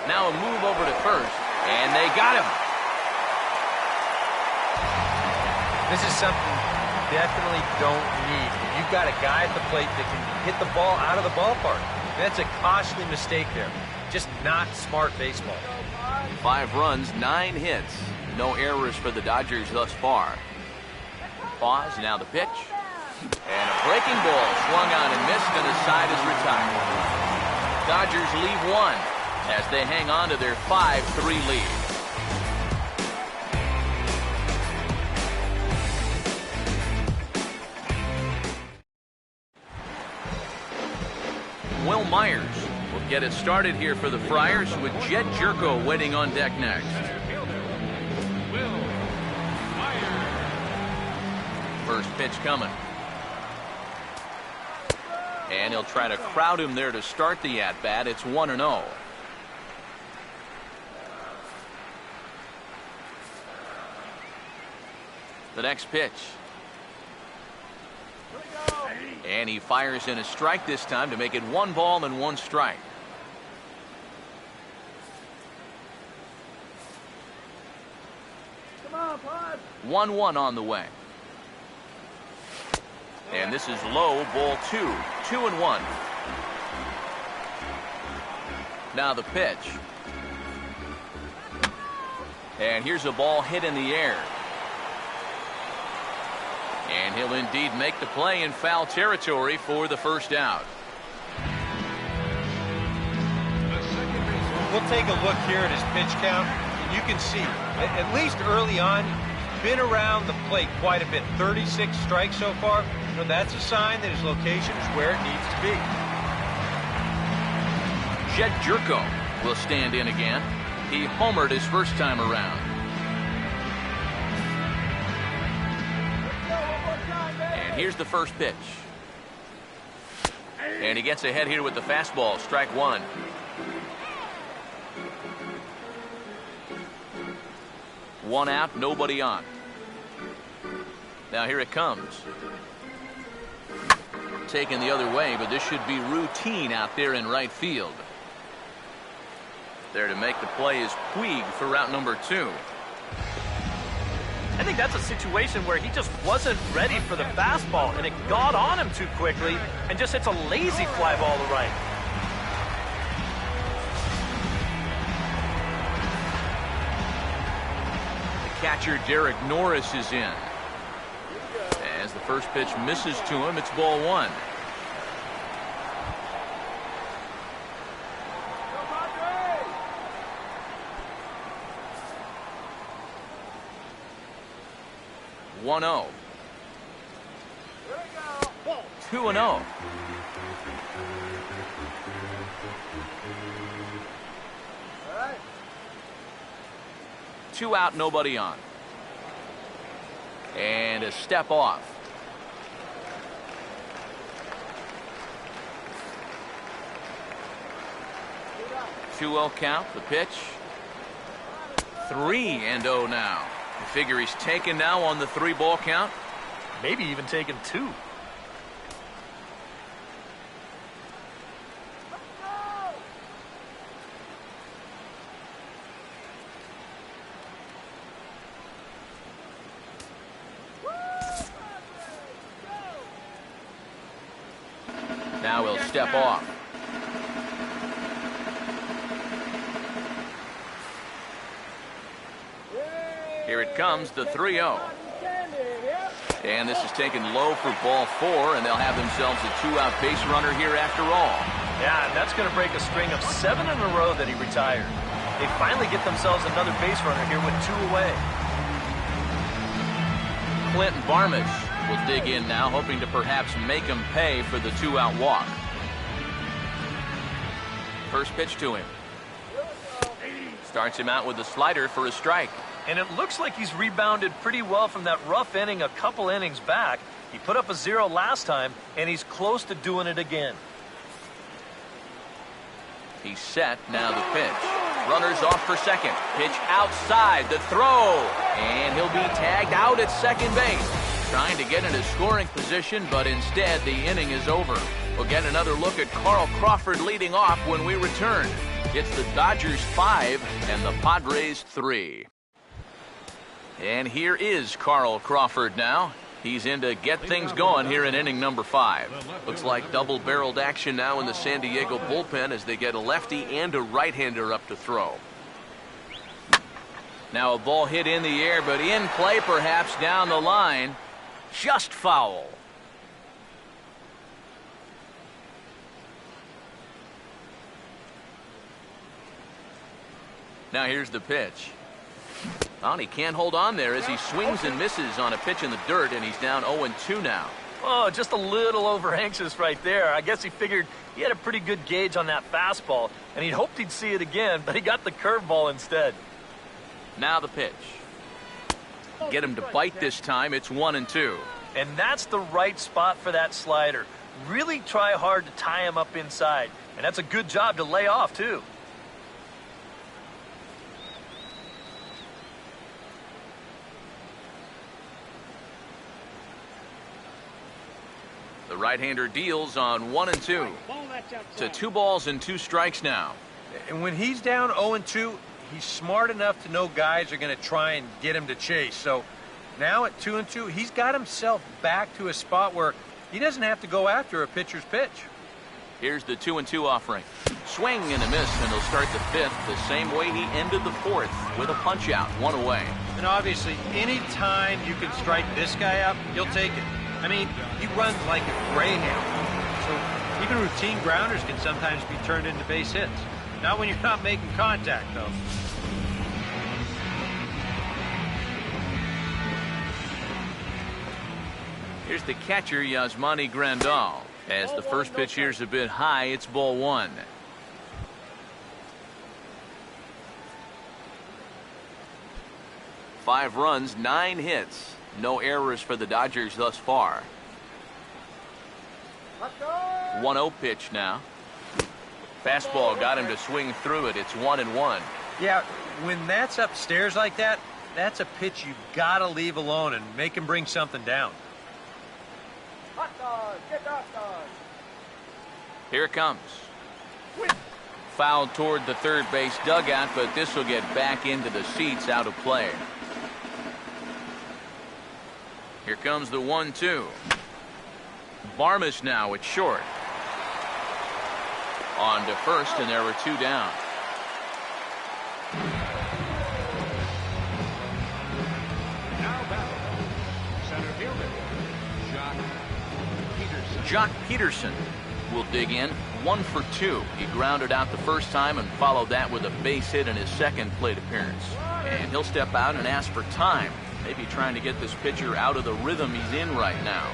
S1: Now a move over to first, and they got him.
S2: This is something you definitely don't need. You've got a guy at the plate that can hit the ball out of the ballpark. That's a costly mistake there. Just not smart baseball.
S1: 5 runs, 9 hits. No errors for the Dodgers thus far. Pause, now the pitch. And a breaking ball swung on and missed, and the side is retired. Dodgers leave 1 as they hang on to their 5-3 lead. Will Myers will get it started here for the Friars with Jed Jerko waiting on deck next.
S3: Will Myers.
S1: First pitch coming. And he'll try to crowd him there to start the at-bat. It's 1-0. The next pitch. And he fires in a strike this time to make it 1 ball and 1 strike. Come on, Pod. 1-1 on the way. And this is low, ball 2. 2-1. Now the pitch. And here's a ball hit in the air. And he'll indeed make the play in foul territory for the first out.
S2: We'll take a look here at his pitch count. And you can see, at least early on, he's been around the plate quite a bit. 36 strikes so far. So that's a sign that his location is where it needs to be.
S1: Jed Jerko will stand in again. He homered his first time around. And here's the first pitch. And he gets ahead here with the fastball. Strike 1. One out, nobody on. Now here it comes. Taken the other way, but this should be routine out there in right field. There to make the play is Puig for route number 2.
S4: I think that's a situation where he just wasn't ready for the fastball, and it got on him too quickly and just hits a lazy fly ball to right.
S1: The catcher Derek Norris is in. As the first pitch misses to him, it's ball 1. One 0. 2-0. 2 out, nobody on. And a step off. 2-0 count, the pitch. 3-0 now. You figure he's taken now on the 3-ball count.
S4: Maybe even taking 2.
S1: Now he'll step off. Here it comes, the 3-0. And this is taken low for ball 4, and they'll have themselves a 2-out base runner here after all.
S4: Yeah, and that's going to break a string of 7 in a row that he retired. They finally get themselves another base runner here with 2 away.
S1: Clinton Barmish will dig in now, hoping to perhaps make him pay for the 2-out walk. First pitch to him. Starts him out with a slider for a strike.
S4: And it looks like he's rebounded pretty well from that rough inning a couple innings back. He put up a 0 last time, and he's close to doing it again.
S1: He's set, now the pitch. Runners off for second. Pitch outside, the throw. And he'll be tagged out at second base. Trying to get into scoring position, but instead the inning is over. We'll get another look at Carl Crawford leading off when we return. It's the Dodgers 5 and the Padres 3. And here is Carl Crawford now. He's in to get things going here in inning number 5. Looks like double-barreled action now in the San Diego bullpen as they get a lefty and a right-hander up to throw. Now a ball hit in the air, but in play perhaps down the line. Just foul. Now here's the pitch. Well, he can't hold on there as he swings and misses on a pitch in the dirt, and he's down 0-2 now.
S4: Oh, just a little over anxious right there. I guess he figured he had a pretty good gauge on that fastball, and he hoped he'd see it again, but he got the curveball instead.
S1: Now the pitch. Get him to bite this time. It's 1-2.
S4: And that's the right spot for that slider. Really try hard to tie him up inside, and that's a good job to lay off, too.
S1: The right-hander deals on 1-2. To 2 balls and 2 strikes now.
S2: And when he's down 0-2, he's smart enough to know guys are going to try and get him to chase. So now at 2-2, he's got himself back to a spot where he doesn't have to go after a pitcher's pitch.
S1: Here's the 2-2 offering. Swing and a miss, and he'll start the 5th the same way he ended the 4th with a punch-out, 1 away.
S2: And obviously, any time you can strike this guy out, you'll take it. I mean, he runs like a greyhound. So even routine grounders can sometimes be turned into base hits. Not when you're not making contact, though.
S1: Here's the catcher, Yasmani Grandal. As the first pitch here's a bit high, it's ball 1. Five runs, 9 hits. No errors for the Dodgers thus far. 1-0 pitch now. Fastball got him to swing through it. It's 1-1.
S2: Yeah, when that's upstairs like that, that's a pitch you've got to leave alone and make him bring something down.
S1: Here it comes. Fouled toward the third base dugout, but this will get back into the seats, out of play. Here comes the 1-2. Barmish now at short. On to first, and there were 2 down.
S3: Now batting, center fielder, Jock Peterson.
S1: Jock Peterson will dig in. 1 for 2. He grounded out the first time and followed that with a base hit in his second plate appearance. And he'll step out and ask for time. Maybe trying to get this pitcher out of the rhythm he's in right now.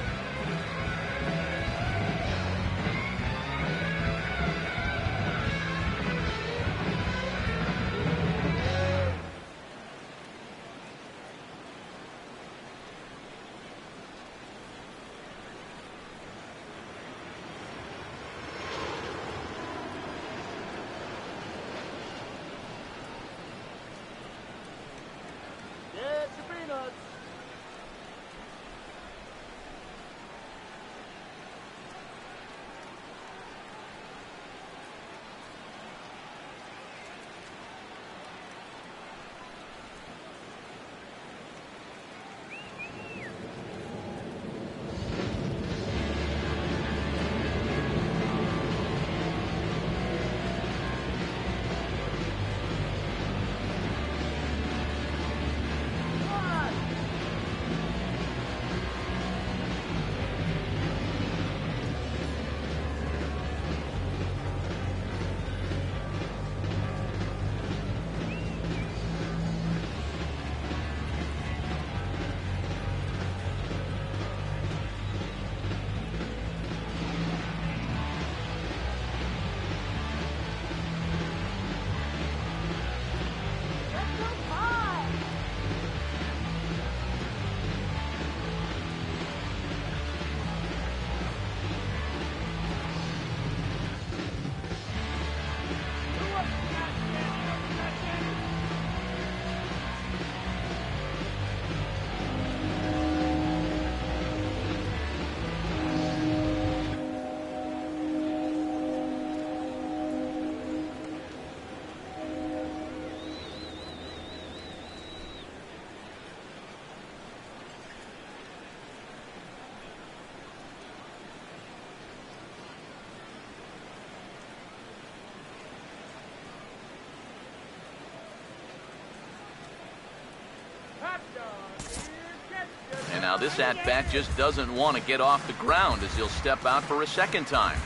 S1: And now this at-bat just doesn't want to get off the ground as he'll step out for a second time.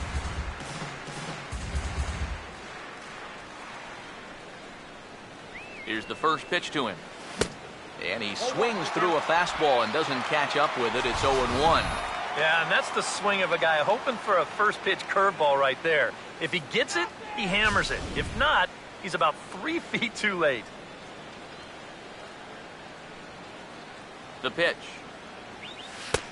S1: Here's the first pitch to him. And he swings through a fastball and doesn't catch up with it. It's 0-1.
S4: Yeah, and that's the swing of a guy hoping for a first pitch curveball right there. If he gets it, he hammers it. If not, he's about 3 feet too late.
S1: The pitch.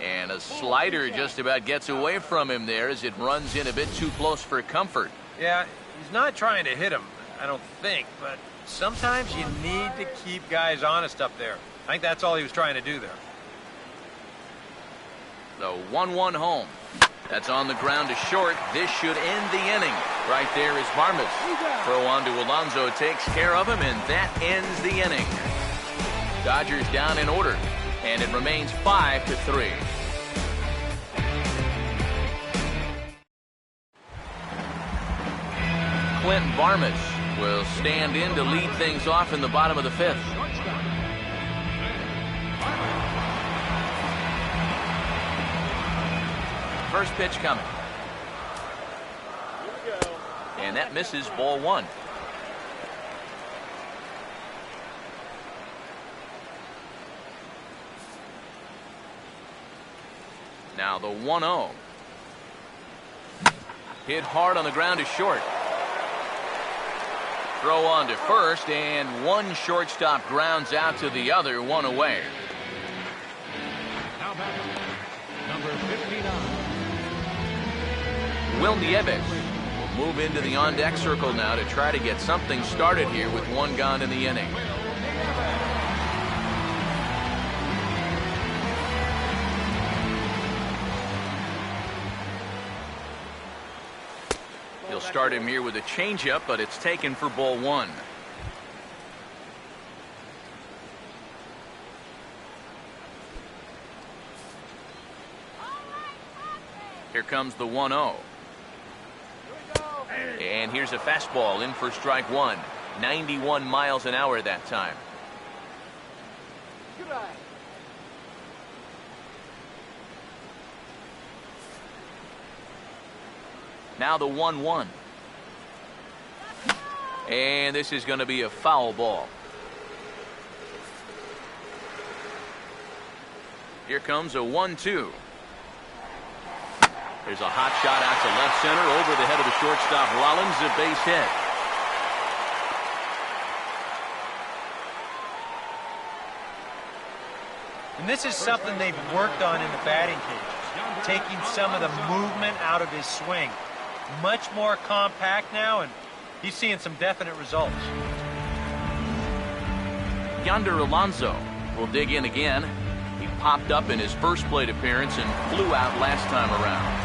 S1: And a slider just about gets away from him there as it runs in a bit too close for comfort.
S2: Yeah, he's not trying to hit him, I don't think, but sometimes you need to keep guys honest up there. I think that's all he was trying to do there.
S1: The 1-1 home. That's on the ground to short. This should end the inning. Right there is Varmus. Throw on to Alonso takes care of him, and that ends the inning. Dodgers down in order, and it remains 5-3. Clinton Varmus will stand in to lead things off in the bottom of the fifth. First pitch coming. And that misses, ball one. Now the 1-0. Hit hard on the ground to short. Throw on to first, and one shortstop grounds out to the other, one away.
S3: Now back, number 59.
S1: Will Nieves will move into the on-deck circle now to try to get something started here with one gone in the inning. He'll start him here with a changeup, but it's taken for ball one. Here comes the 1-0. And here's a fastball in for strike one. 91 miles an hour that time. Now the 1-1. And this is going to be a foul ball. Here comes a 1-2. There's a hot shot out to left center over the head of the shortstop Rollins, a base hit.
S2: And this is something they've worked on in the batting cage, taking some of the movement out of his swing. Much more compact now, and he's seeing some definite results.
S1: Yonder Alonso will dig in again. He popped up in his first plate appearance and flew out last time around.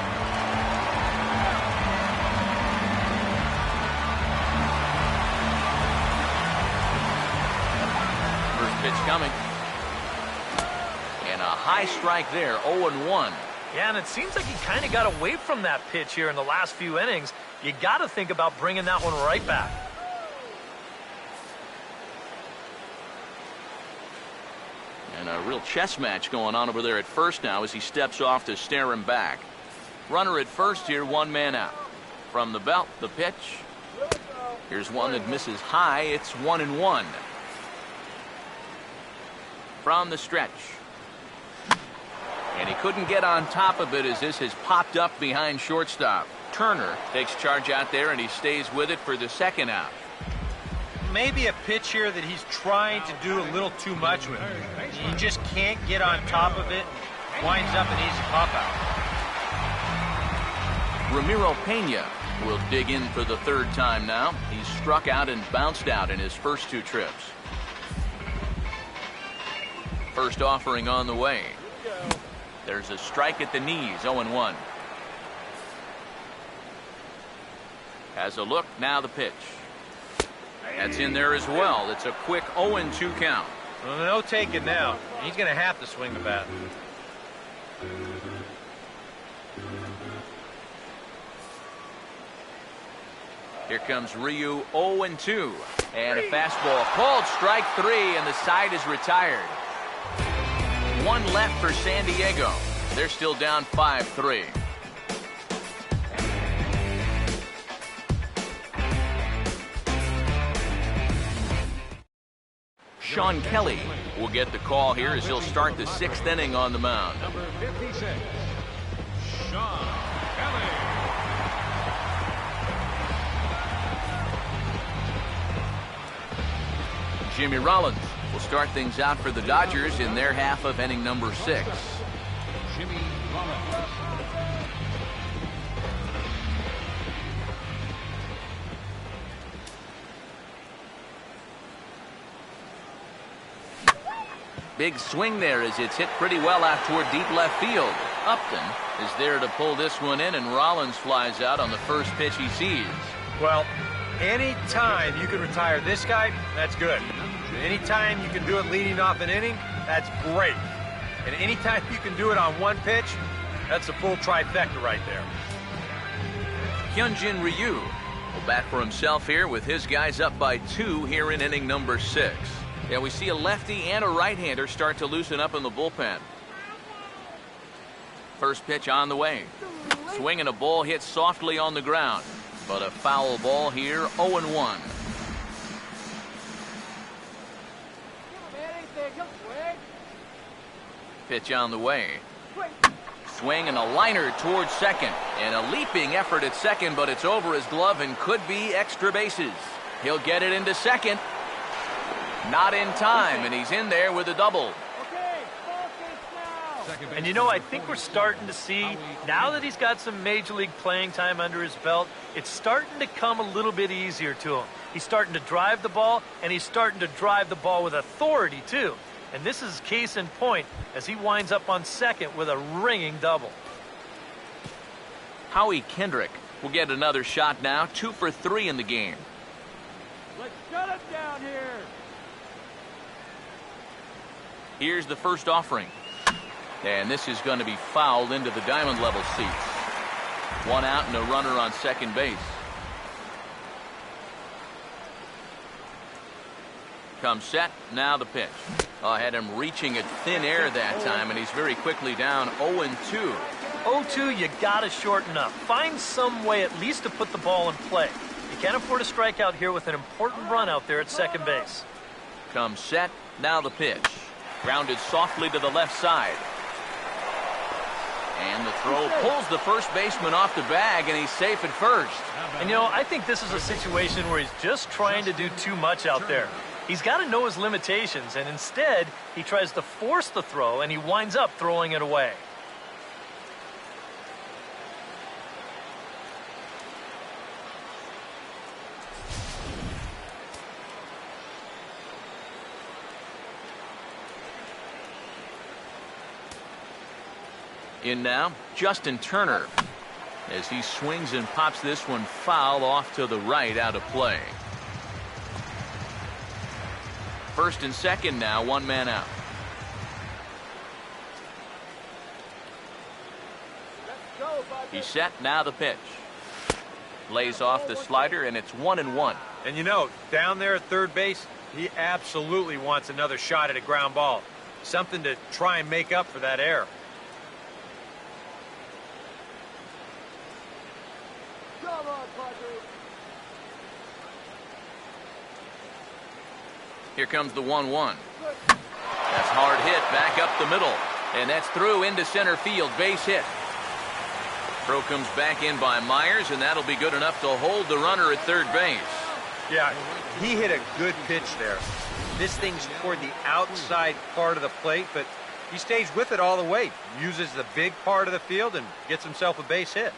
S1: First pitch coming. And a high strike there, 0-1.
S4: Yeah, and it seems like he kind of got away from that pitch here in the last few innings. You got to think about bringing that one right back.
S1: And a real chess match going on over there at first now as he steps off to stare him back. Runner at first here, 1 man out. From the belt, the pitch. Here's one that misses high. It's 1-1. From the stretch. And he couldn't get on top of it as this has popped up behind shortstop. Turner takes charge out there, and he stays with it for the second out.
S2: Maybe a pitch here that he's trying to do a little too much with. He just can't get on top of it. Winds up an easy pop out.
S1: Ramiro Pena will dig in for the 3rd time now. He's struck out and bounced out in his first 2 trips. First offering on the way. There's a strike at the knees, 0-1. Has a look, now the pitch. That's in there as well. It's a quick 0-2 count.
S2: Well, no taking now. He's going to have to swing the bat.
S1: Here comes Ryu, 0-2. And a fastball called strike 3, and the side is retired. 1 left for San Diego. They're still down 5-3. Sean Kelly will get the call here as he'll start the 6th inning on the mound.
S3: Number 56, Sean Kelly.
S1: Jimmy Rollins will start things out for the Dodgers in their half of inning number 6.
S3: Jimmy Rollins.
S1: Big swing there as it's hit pretty well out toward deep left field. Upton is there to pull this one in, and Rollins flies out on the first pitch he sees.
S2: Well, any time you can retire this guy, that's good. Anytime you can do it leading off an inning, that's great. And anytime you can do it on 1 pitch, that's a full trifecta right there.
S1: Hyunjin Ryu will bat for himself here with his guys up by 2 here in inning number 6. Yeah, we see a lefty and a right-hander start to loosen up in the bullpen. First pitch on the way. Swing and a ball hit softly on the ground. But a foul ball here, 0-1. Pitch on the way. Swing and a liner towards second. And a leaping effort at second, but it's over his glove and could be extra bases. He'll get it into second. Not in time, and he's in there with a double.
S4: And you know, I think we're starting to see, now that he's got some major league playing time under his belt, it's starting to come a little bit easier to him. He's starting to drive the ball, and he's starting to drive the ball with authority, too. And this is case in point as he winds up on second with a ringing double.
S1: Howie Kendrick will get another shot now, 2 for 3 in the game.
S5: Let's shut him down here.
S1: Here's the first offering. And this is going to be fouled into the diamond level seats. 1 out and a runner on second base. Comes set, now the pitch. I had him reaching at thin air that time, and he's very quickly down 0-2.
S4: 0-2, you got to shorten up. Find some way at least to put the ball in play. You can't afford a strikeout here with an important run out there at second base.
S1: Comes set, now the pitch. Grounded softly to the left side. And the throw pulls the first baseman off the bag, and he's safe at first.
S4: And, you know, I think this is a situation where he's just trying to do too much out there. He's got to know his limitations, and instead, he tries to force the throw, and he winds up throwing it away.
S1: In now, Justin Turner, as he swings and pops this one foul off to the right, out of play. First and second now, one man out. He's set, now the pitch. Lays off the slider, and it's 1-1.
S2: And you know, down there at third base, he absolutely wants another shot at a ground ball. Something to try and make up for that error.
S1: Here comes the 1-1. That's hard hit back up the middle. And that's through into center field. Base hit. Throw comes back in by Myers, and that'll be good enough to hold the runner at third base.
S2: Yeah, he hit a good pitch there. This thing's toward the outside part of the plate, but he stays with it all the way. Uses the big part of the field and gets himself a base hit.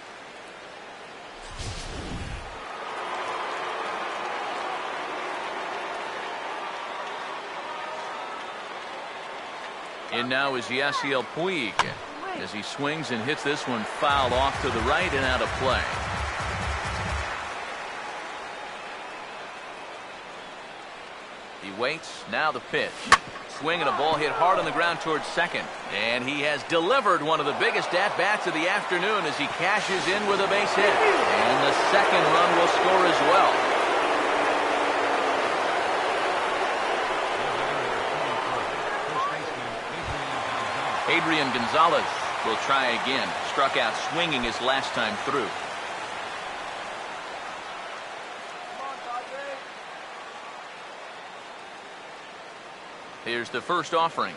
S1: And now is Yasiel Puig, as he swings and hits this one foul off to the right and out of play. He waits, now the pitch. Swing and a ball hit hard on the ground towards second. And he has delivered one of the biggest at-bats of the afternoon as he cashes in with a base hit. And the second run will score as well. Adrian Gonzalez will try again. Struck out swinging his last time through. Here's the first offering.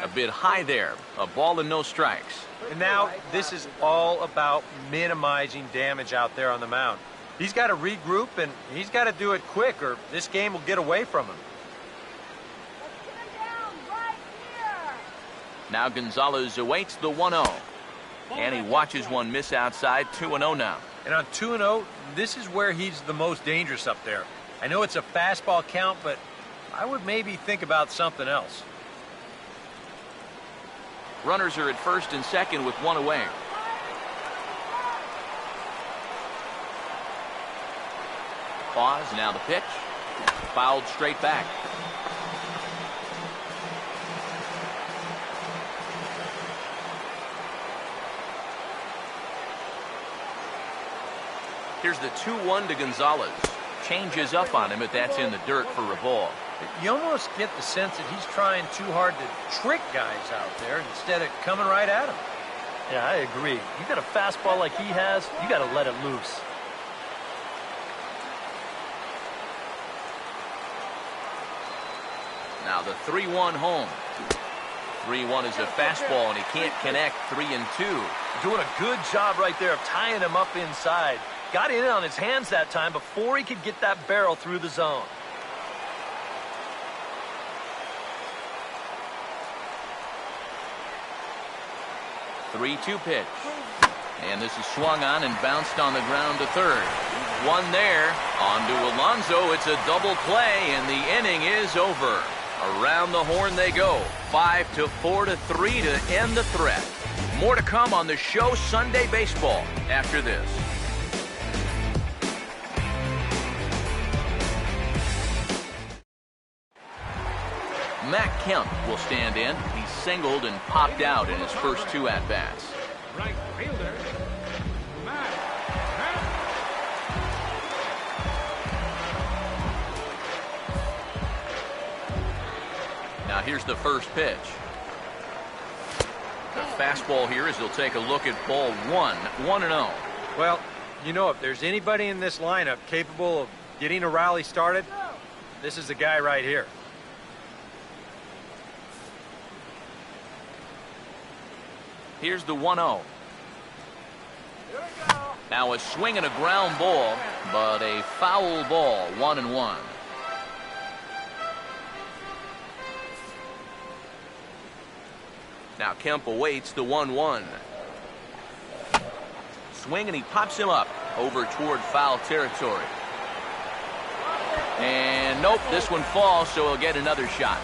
S1: A bit high there. A ball and no strikes.
S2: And now this is all about minimizing damage out there on the mound. He's got to regroup, and he's got to do it quick, or this game will get away from him.
S1: Now Gonzalez awaits the 1-0. And he watches one miss outside. 2-0 now.
S2: And on 2-0, this is where he's the most dangerous up there. I know it's a fastball count, but I would maybe think about something else.
S1: Runners are at first and second with one away. Pause, now the pitch. Fouled straight back. Here's the 2-1 to Gonzalez. Changes up on him, but that's in the dirt for a ball.
S2: You almost get the sense that he's trying too hard to trick guys out there instead of coming right at him.
S4: Yeah, I agree. You got a fastball like he has, you got to let it loose.
S1: Now the 3-1 home. 3-1 is a fastball, and he can't connect. 3-2.
S4: Doing a good job right there of tying him up inside. Got in on his hands that time before he could get that barrel through the zone.
S1: The 3-2 pitch. And this is swung on and bounced on the ground to third. One there. On to Alonso. It's a double play, and the inning is over. Around the horn they go. 5-4-3 to end the threat. More to come on the show Sunday Baseball after this. Matt Kemp will stand in. He singled and popped out in his first two at-bats.
S3: Right fielder, Matt Kemp.
S1: Now here's the first pitch. The fastball here as he'll take a look at ball one. 1-0.
S2: Well, you know, if there's anybody in this lineup capable of getting a rally started, this is the guy right here.
S1: Here's the 1-0. Now a swing and a ground ball, but a foul ball. 1-1. Now Kemp awaits the 1-1. Swing and he pops him up over toward foul territory. And nope, this one falls, so he'll get another shot.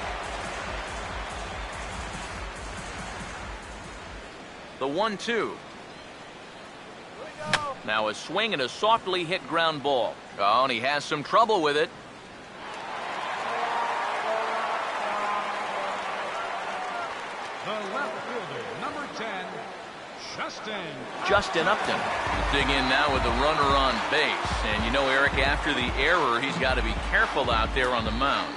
S1: The 1-2. Now a swing and a softly hit ground ball. Oh, and he has some trouble with it.
S3: The left fielder, number 10,
S1: Justin Upton will dig in now with the runner on base. And you know, Eric, after the error, he's got to be careful out there on the mound.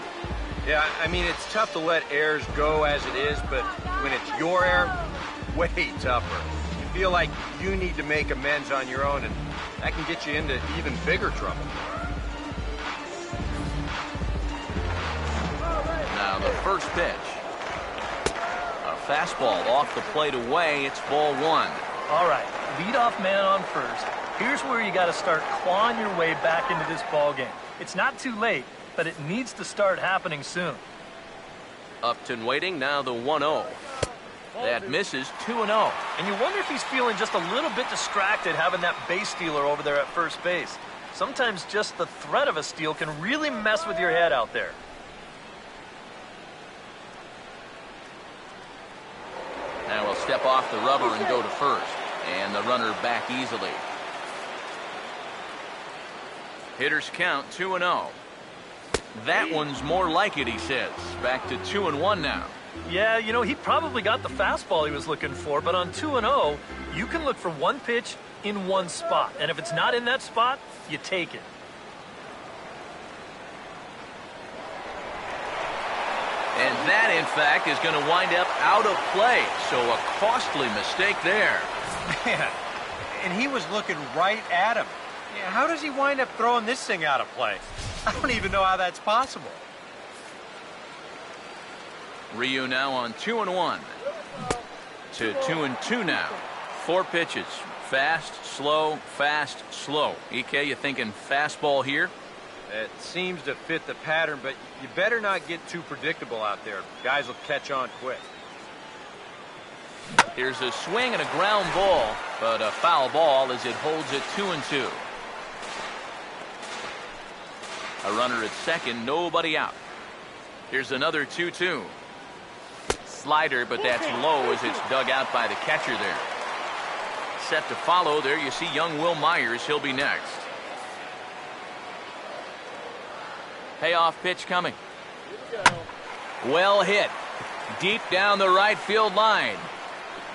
S2: Yeah, I mean, it's tough to let errors go as it is, but when it's your error, way tougher. You feel like you need to make amends on your own, and that can get you into even bigger trouble.
S1: Now the first pitch. A fastball off the plate away. It's ball 1.
S4: All right, leadoff man on first. Here's where you got to start clawing your way back into this ball game. It's not too late, but it needs to start happening soon.
S1: Upton waiting, now the 1-0. That misses, 2-0.
S4: And you wonder if he's feeling just a little bit distracted having that base stealer over there at first base. Sometimes just the threat of a steal can really mess with your head out there.
S1: Now we'll step off the rubber and go to first. And the runner back easily. Hitters count 2-0. That one's more like it, he says. Back to 2-1 now.
S4: Yeah, you know, he probably got the fastball he was looking for, but on 2-0, you can look for one pitch in one spot. And if it's not in that spot, you take it.
S1: And that, in fact, is going to wind up out of play. So a costly mistake there.
S2: Man, and he was looking right at him. Yeah, how does he wind up throwing this thing out of play? I don't even know how that's possible.
S1: Ryu now on 2-1 to 2-2 now. 4 pitches. Fast, slow, fast, slow. EK, you thinking fastball here?
S2: It seems to fit the pattern, but you better not get too predictable out there. Guys will catch on quick.
S1: Here's a swing and a ground ball, but a foul ball as it holds it 2-2. A runner at second, nobody out. Here's another 2-2. Slider, but that's low as it's dug out by the catcher there. Set to follow. There you see young Will Myers. He'll be next. Payoff pitch coming. Well hit. Deep down the right field line.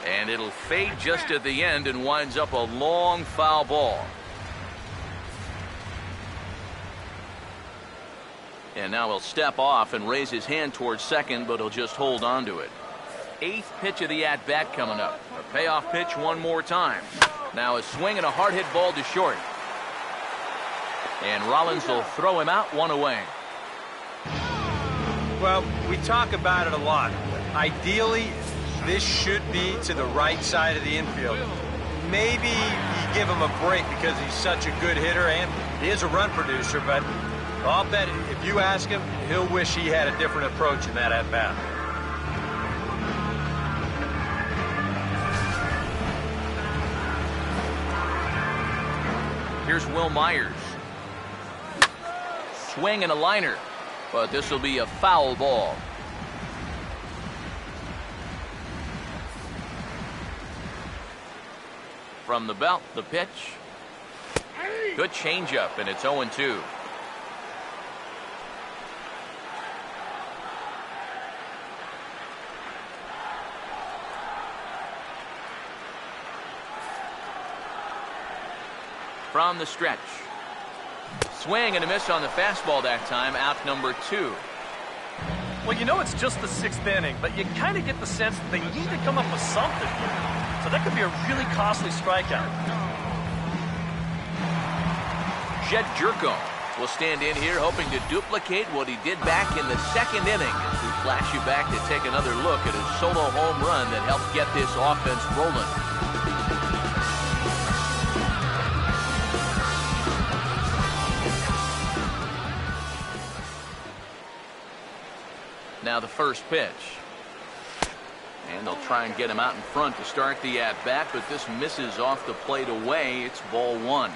S1: And it'll fade just at the end and winds up a long foul ball. And now he'll step off and raise his hand towards second, but he'll just hold on to it. 8th pitch of the at-bat coming up. A payoff pitch one more time. Now a swing and a hard hit ball to short. And Rollins will throw him out, 1 away.
S2: Well, we talk about it a lot. Ideally, this should be to the right side of the infield. Maybe you give him a break because he's such a good hitter and he is a run producer, but I'll bet if you ask him, he'll wish he had a different approach in that at-bat.
S1: Here's Will Myers. Swing and a liner, but this will be a foul ball. From the belt, the pitch. Good changeup, and it's 0-2. From the stretch. Swing and a miss on the fastball that time. Out number 2.
S4: Well, you know it's just the 6th inning, but you kind of get the sense that they need to come up with something here. So that could be a really costly strikeout.
S1: Jed Jerko will stand in here hoping to duplicate what he did back in the 2nd inning. As we flash you back to take another look at his solo home run that helped get this offense rolling. Now the first pitch. And they'll try and get him out in front to start the at-bat, but this misses off the plate away. It's ball 1.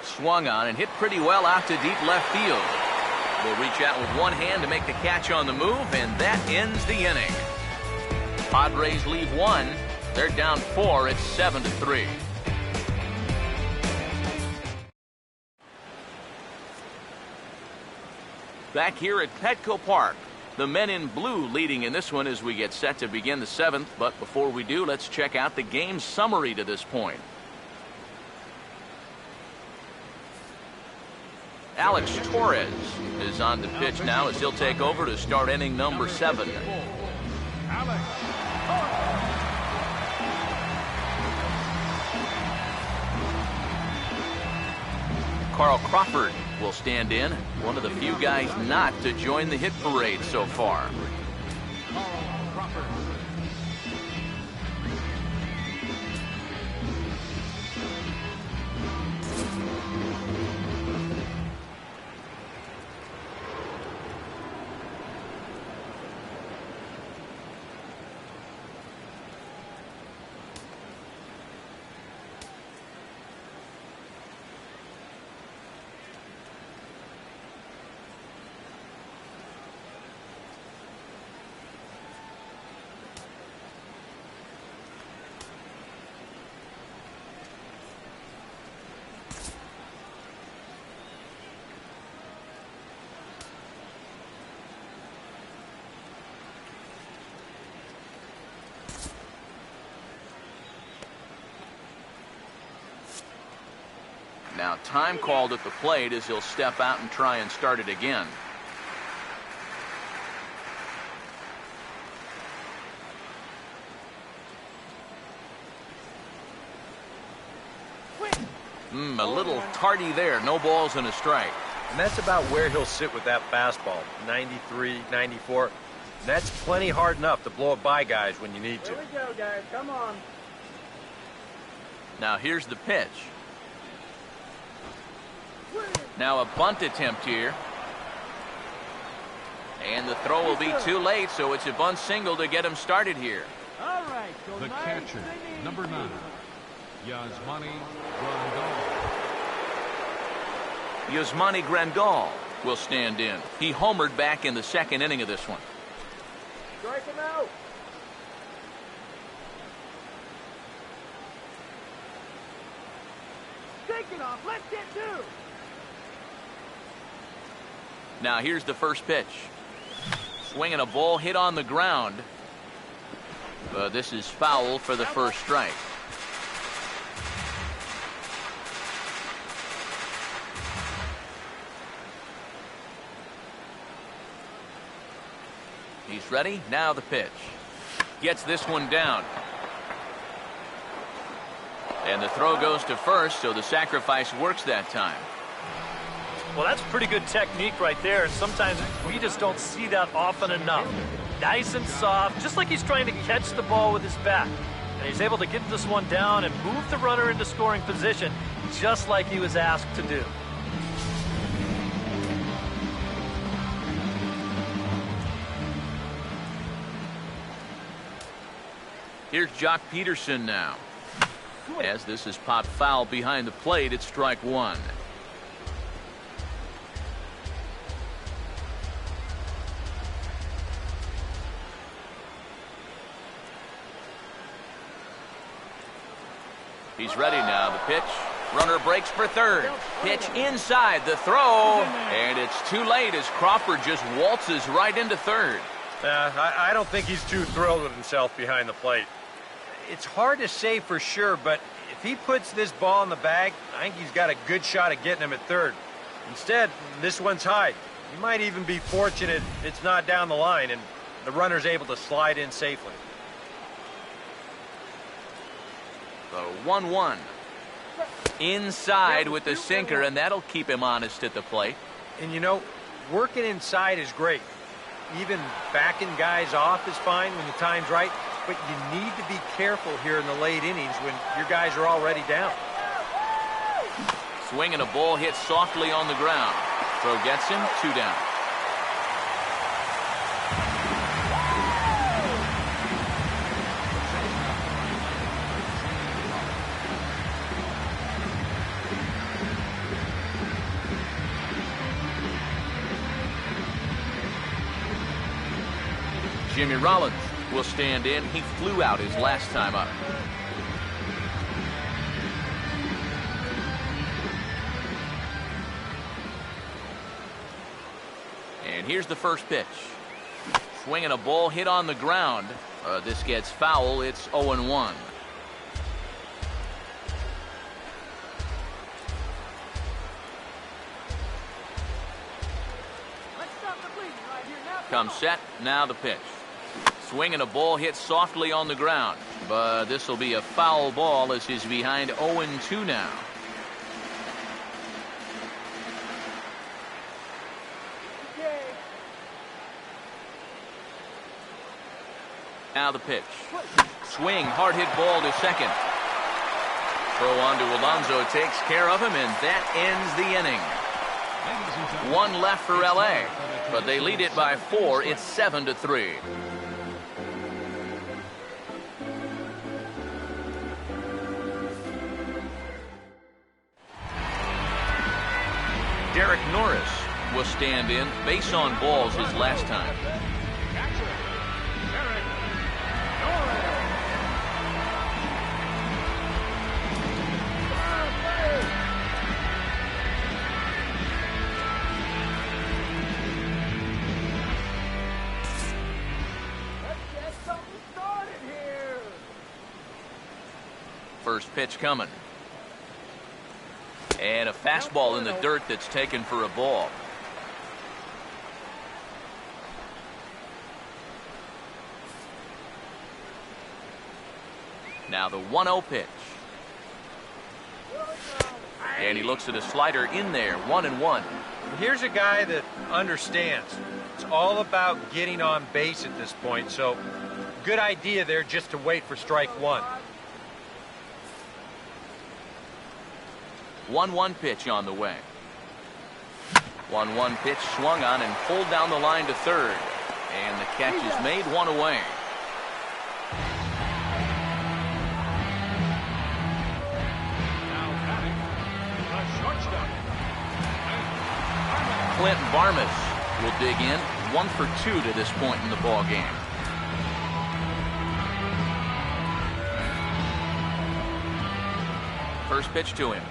S1: Swung on and hit pretty well out to deep left field. Will reach out with one hand to make the catch on the move, and that ends the inning. Padres leave 1, They're down 4. It's 7-3. Back here at Petco Park, the men in blue leading in this one as we get set to begin the 7th. But before we do, let's check out the game summary to this point. Alex Torres is on the pitch now as he'll take over to start inning number 7.
S3: Alex.
S1: Carl Crawford will stand in, one of the few guys not to join the hit parade so far.
S3: Carl Crawford.
S1: Now time called at the plate as he'll step out and try and start it again. A little tardy there. No balls and a strike.
S2: And that's about where he'll sit with that fastball. 93, 94. And that's plenty hard enough to blow it by guys when you need to.
S5: Here we go, guys. Come on.
S1: Now here's the pitch. Now a bunt attempt here. And the throw will be too late, so it's a bunt single to get him started here.
S5: All right. So
S3: The
S5: nice
S3: catcher,
S5: and
S3: number
S5: easy.
S3: 9, Yasmani Grandal.
S1: Yasmani Grandal will stand in. He homered back in the 2nd inning of this one.
S5: Strike him out. Take it off. Let's get two.
S1: Now here's the first pitch. Swinging a ball hit on the ground. This is foul for the first strike. He's ready. Now the pitch. Gets this one down. And the throw goes to first, so the sacrifice works that time.
S4: Well, that's pretty good technique right there. Sometimes we just don't see that often enough. Nice and soft, just like he's trying to catch the ball with his bat. And he's able to get this one down and move the runner into scoring position, just like he was asked to do.
S1: Here's Jock Peterson now. As this is popped foul behind the plate, it's strike 1. He's ready now. The pitch. Runner breaks for third. Pitch inside. The throw. And it's too late as Crawford just waltzes right into third.
S2: I don't think he's too thrilled with himself behind the plate. It's hard to say for sure, but if he puts this ball in the bag, I think he's got a good shot at getting him at third. Instead, this one's high. He might even be fortunate it's not down the line and the runner's able to slide in safely.
S1: The 1-1. Inside with the sinker, and that'll keep him honest at the plate.
S2: And you know, working inside is great. Even backing guys off is fine when the time's right, but you need to be careful here in the late innings when your guys are already down.
S1: Swinging a ball hit softly on the ground. Throw gets him, 2 down. Jimmy Rollins will stand in. He flew out his last time up. And here's the first pitch. Swinging a ball hit on the ground. This gets foul. It's 0-1. Comes set. Now the pitch. Swinging a ball hit softly on the ground. But this will be a foul ball as he's behind 0-2 now. Now the pitch. Swing, hard hit ball to second. Throw on to Alonso takes care of him, and that ends the inning. One left for LA, but they lead it by 4. It's 7-3. Derek Norris will stand in. Base on balls his last time. First pitch coming. And a fastball in the dirt that's taken for a ball. Now the 1-0 pitch. And he looks at a slider in there, 1-1.
S2: Here's a guy that understands. It's all about getting on base at this point, so good idea there just to wait for strike one.
S1: 1-1 pitch on the way. 1-1 pitch swung on and pulled down the line to third. And the catch is made, one away.
S3: Now batting, the shortstop.
S1: Clint Varmus will dig in. 1 for 2 to this point in the ball game. First pitch to him.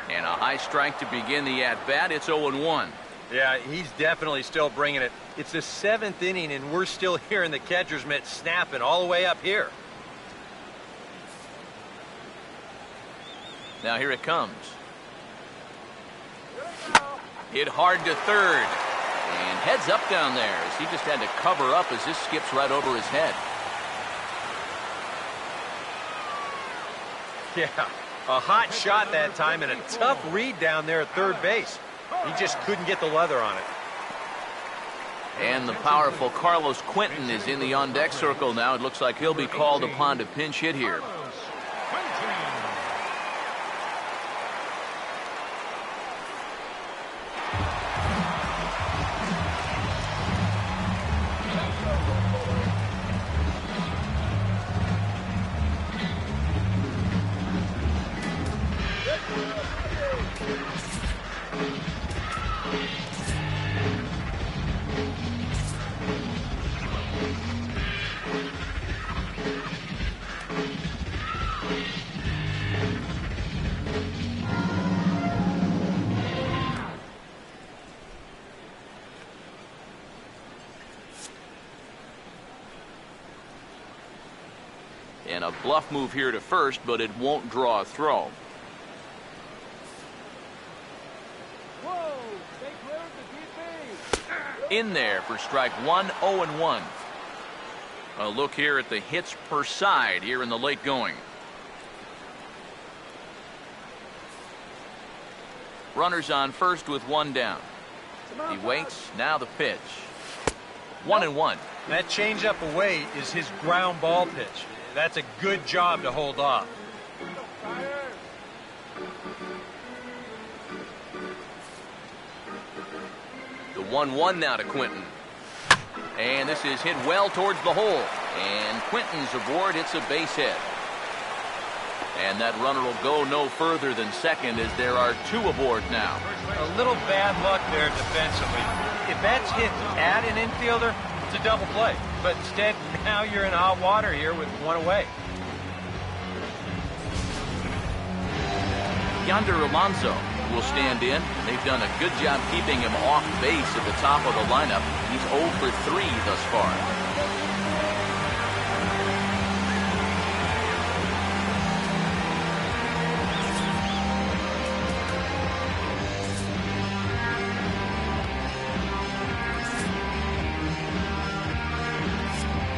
S1: And a high strike to begin the at-bat. It's 0-1.
S2: Yeah, he's definitely still bringing it. It's the 7th inning, and we're still hearing the catcher's mitt snapping all the way up here.
S1: Now here it comes. Hit hard to third. And heads up down there as he just had to cover up as this skips right over his head.
S2: Yeah, a hot shot that time and a tough read down there at third base. He just couldn't get the leather on it.
S1: And the powerful Carlos Quentin is in the on-deck circle now. It looks like he'll be called upon to pinch hit here. And a bluff move here to first, but it won't draw a throw.
S5: Whoa! They cleared the DP.
S1: In there for strike one, 0-1. A look here at the hits per side here in the late going. Runners on first with one down. He waits. Now the pitch. 1-1.
S2: That changeup away is his ground ball pitch. That's a good job to hold off.
S1: The 1-1 now to Quentin. And this is hit well towards the hole. And Quentin's aboard. It's a base hit. And that runner will go no further than second as there are two aboard now.
S2: A little bad luck there defensively. If that's hit at an infielder, It's a double play, but instead now you're in hot water here with one away.
S1: Yonder Alonso will stand in. They've done a good job keeping him off base at the top of the lineup. He's 0 for 3 thus far.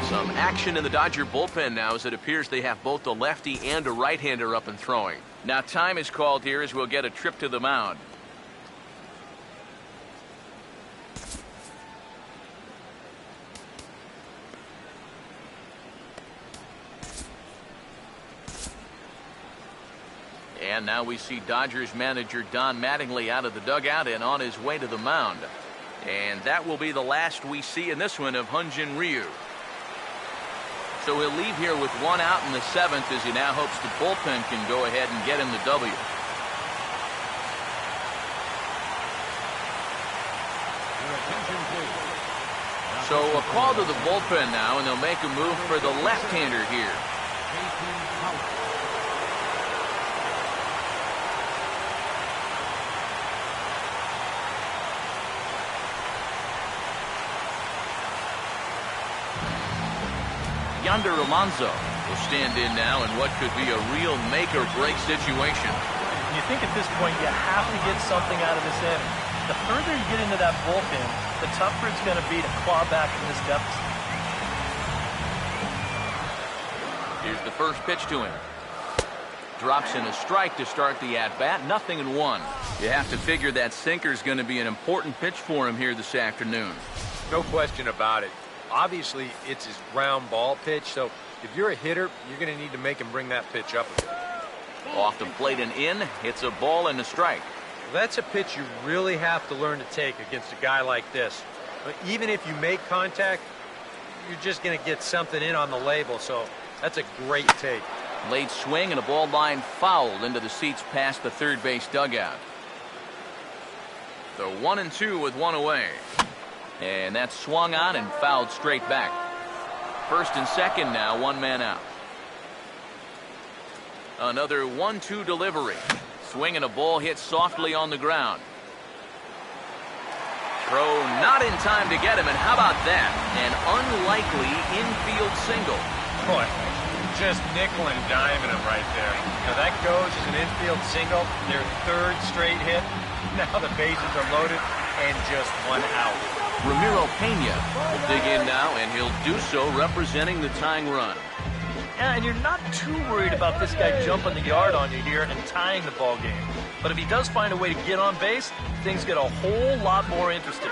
S1: Some action in the Dodger bullpen now, as it appears they have both a lefty and a right-hander up and throwing. Now time is called here as we'll get a trip to the mound. And now we see Dodgers manager Don Mattingly out of the dugout and on his way to the mound. And that will be the last we see in this one of Hyun-Jin Ryu. So he'll leave here with 1 out in the 7th as he now hopes the bullpen can go ahead and get him the W. So a call to the bullpen now, and they'll make a move for the left-hander here. Yonder Alonso will stand in now in what could be a real make-or-break situation.
S4: You think at this point you have to get something out of this inning. The further you get into that bullpen, the tougher it's going to be to claw back in this deficit.
S1: Here's the first pitch to him. Drops in a strike to start the at-bat. 0-1. You have to figure that sinker's going to be an important pitch for him here this afternoon.
S2: No question about it. Obviously, it's his ground ball pitch, so if you're a hitter, you're going to need to make him bring that pitch up a bit.
S1: Off the plate and in, it's a ball and a strike.
S2: That's a pitch you really have to learn to take against a guy like this. But even if you make contact, you're just going to get something in on the label, so that's a great take.
S1: Late swing and a ball line fouled into the seats past the third base dugout. The 1-2 with 1 away. And that's swung on and fouled straight back. First and second now, 1 man out. Another 1-2 delivery. Swing and a ball hit softly on the ground. Throw not in time to get him, and how about that? An unlikely infield single.
S2: Boy, just nickel and diming him right there. Now that goes as an infield single, their 3rd straight hit. Now the bases are loaded and just 1 out.
S1: Ramiro Pena will dig in now, and he'll do so representing the tying run.
S4: Yeah, and you're not too worried about this guy jumping the yard on you here and tying the ball game. But if he does find a way to get on base, things get a whole lot more interesting.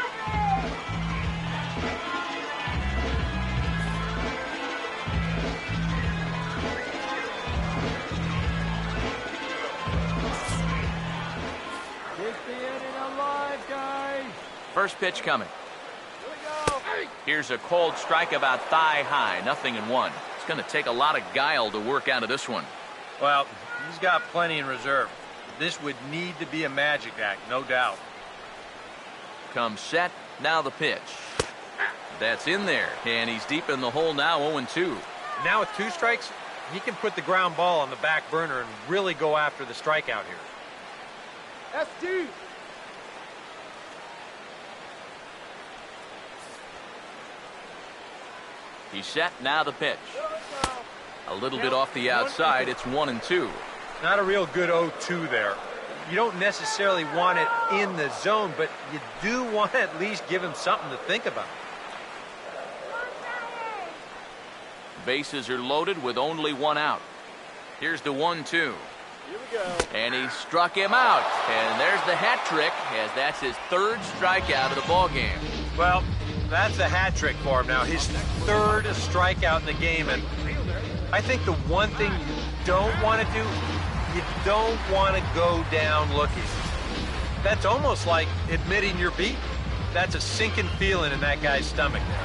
S5: Keep the inning alive, guys.
S1: First pitch coming. Here's a cold strike about thigh high. 0-1. It's going to take a lot of guile to work out of this one.
S2: Well, he's got plenty in reserve. This would need to be a magic act, no doubt.
S1: Comes set. Now the pitch. That's in there. And he's deep in the hole now, 0-2.
S2: Now with 2 strikes, he can put the ground ball on the back burner and really go after the strikeout here.
S5: That's deep.
S1: He's set. Now the pitch. A little bit off the outside. It's 1-2.
S2: Not a real good 0-2 there. You don't necessarily want it in the zone, but you do want to at least give him something to think about.
S1: Bases are loaded with only 1 out. Here's the 1-2.
S5: Here we go.
S1: And he struck him out. And there's the hat trick, as that's his 3rd strikeout of the ball game.
S2: Well, that's a hat trick for him now. His 3rd strikeout in the game. And I think the one thing you don't want to do, you don't want to go down looking. That's almost like admitting you're beaten. That's a sinking feeling in that guy's stomach there.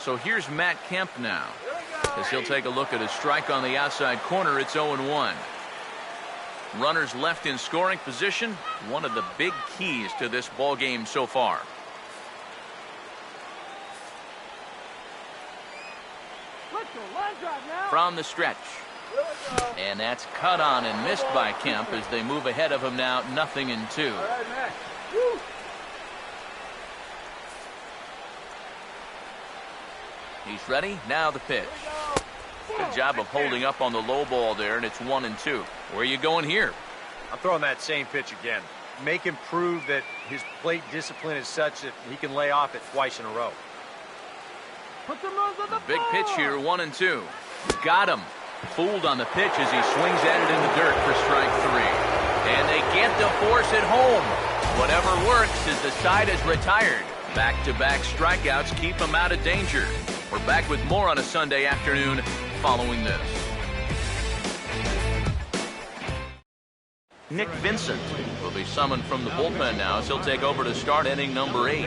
S1: So here's Matt Kemp now, as he'll take a look at a strike on the outside corner. It's 0-1. Runners left in scoring position, one of the big keys to this ball game so far. From the stretch. And that's cut on and missed by Kemp as they move ahead of him now, 0-2. He's ready. Now the pitch. Good job of holding up on the low ball there, and it's 1-2. Where are you going here?
S2: I'm throwing that same pitch again. Make him prove that his plate discipline is such that he can lay off it twice in a row.
S1: Big pitch here, 1-2. Got him. Fooled on the pitch as he swings at it in the dirt for strike 3. And they get the force at home. Whatever works as the side is retired. Back-to-back strikeouts keep him out of danger. We're back with more on a Sunday afternoon following this. Nick Vincent will be summoned from the bullpen now as he'll take over to start inning number 8.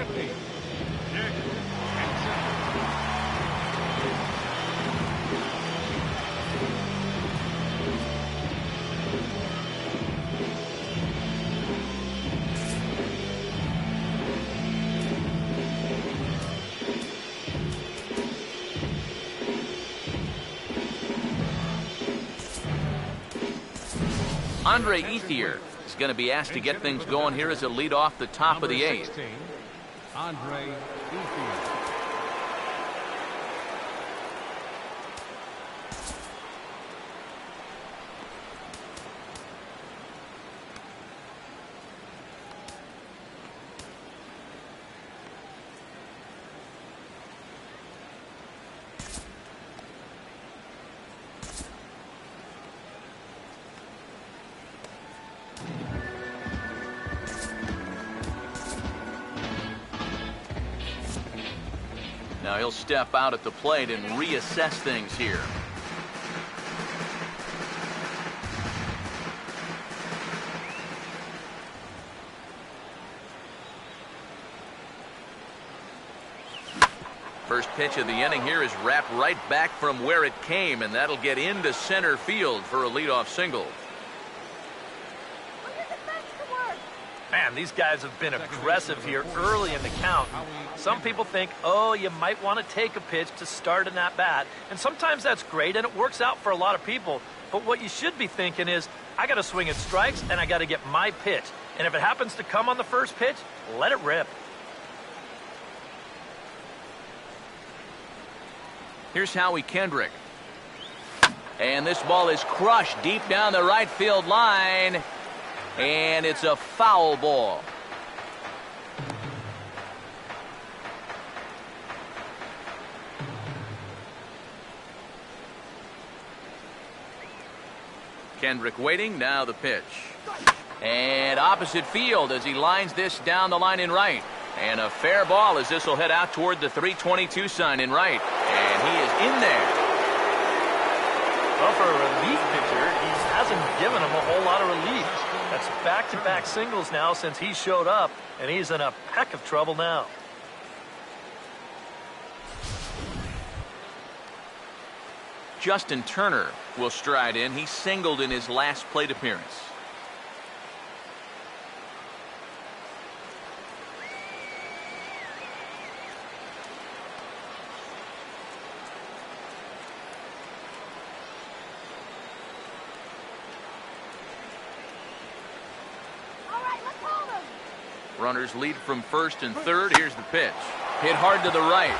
S1: Andre Ethier is going to be asked to get things going here as a lead off the top of the 8th.
S3: Andre Ethier.
S1: Now he'll step out at the plate and reassess things here. First pitch of the inning here is wrapped right back from where it came, and that'll get into center field for a leadoff single.
S4: Man, these guys have been aggressive here early in the count. Some people think, oh, you might want to take a pitch to start in that bat. And sometimes that's great, and it works out for a lot of people. But what you should be thinking is, I got to swing at strikes, and I got to get my pitch. And if it happens to come on the first pitch, let it rip.
S1: Here's Howie Kendrick. And this ball is crushed deep down the right field line. And it's a foul ball. Kendrick waiting, now the pitch. And opposite field as he lines this down the line in right. And a fair ball as this will head out toward the 322 sign in right. And he is in there.
S4: Well, for a relief pitcher, he hasn't given him a whole lot of relief. That's back-to-back singles now since he showed up, and he's in a peck of trouble now.
S1: Justin Turner will stride in. He singled in his last plate appearance. Runners lead from first and third. Here's the pitch. Hit hard to the right.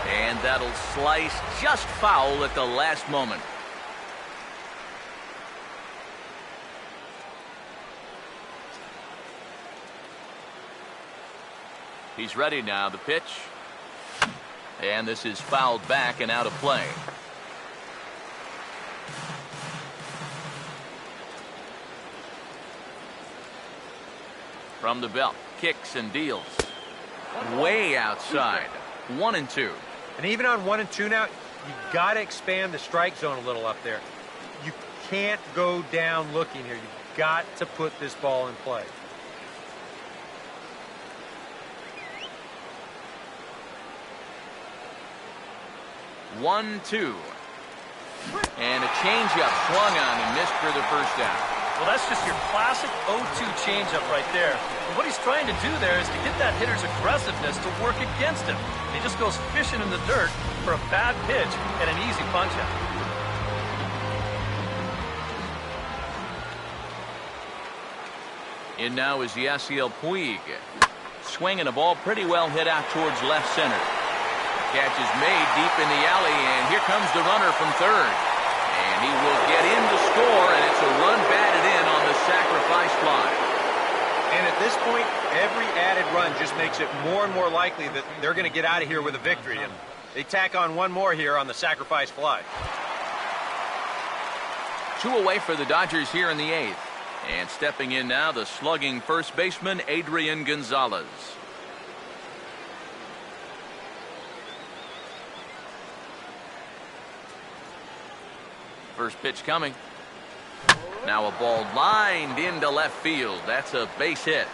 S1: And that'll slice just foul at the last moment. He's ready now. The pitch. And this is fouled back and out of play. From the belt. Kicks and deals. Way outside. 1-2.
S2: And even on 1-2 now, you got to expand the strike zone a little up there. You can't go down looking here. You've got to put this ball in play.
S1: 1-2. And a changeup swung on and missed for the first down.
S4: Well, that's just your classic 0-2 changeup right there. And what he's trying to do there is to get that hitter's aggressiveness to work against him. He just goes fishing in the dirt for a bad pitch and an easy punch-out.
S1: In now is Yasiel Puig. Swinging a ball pretty well hit out towards left center. Catch is made deep in the alley, and here comes the runner from third. And he will get in to score, and it's a run batted in on the sacrifice fly.
S2: And at this point, every added run just makes it more and more likely that they're going to get out of here with a victory. And they tack on one more here on the sacrifice fly.
S1: 2 away for the Dodgers here in the 8th. And stepping in now, the slugging first baseman, Adrian Gonzalez. First pitch coming. Now a ball lined into left field. That's a base hit.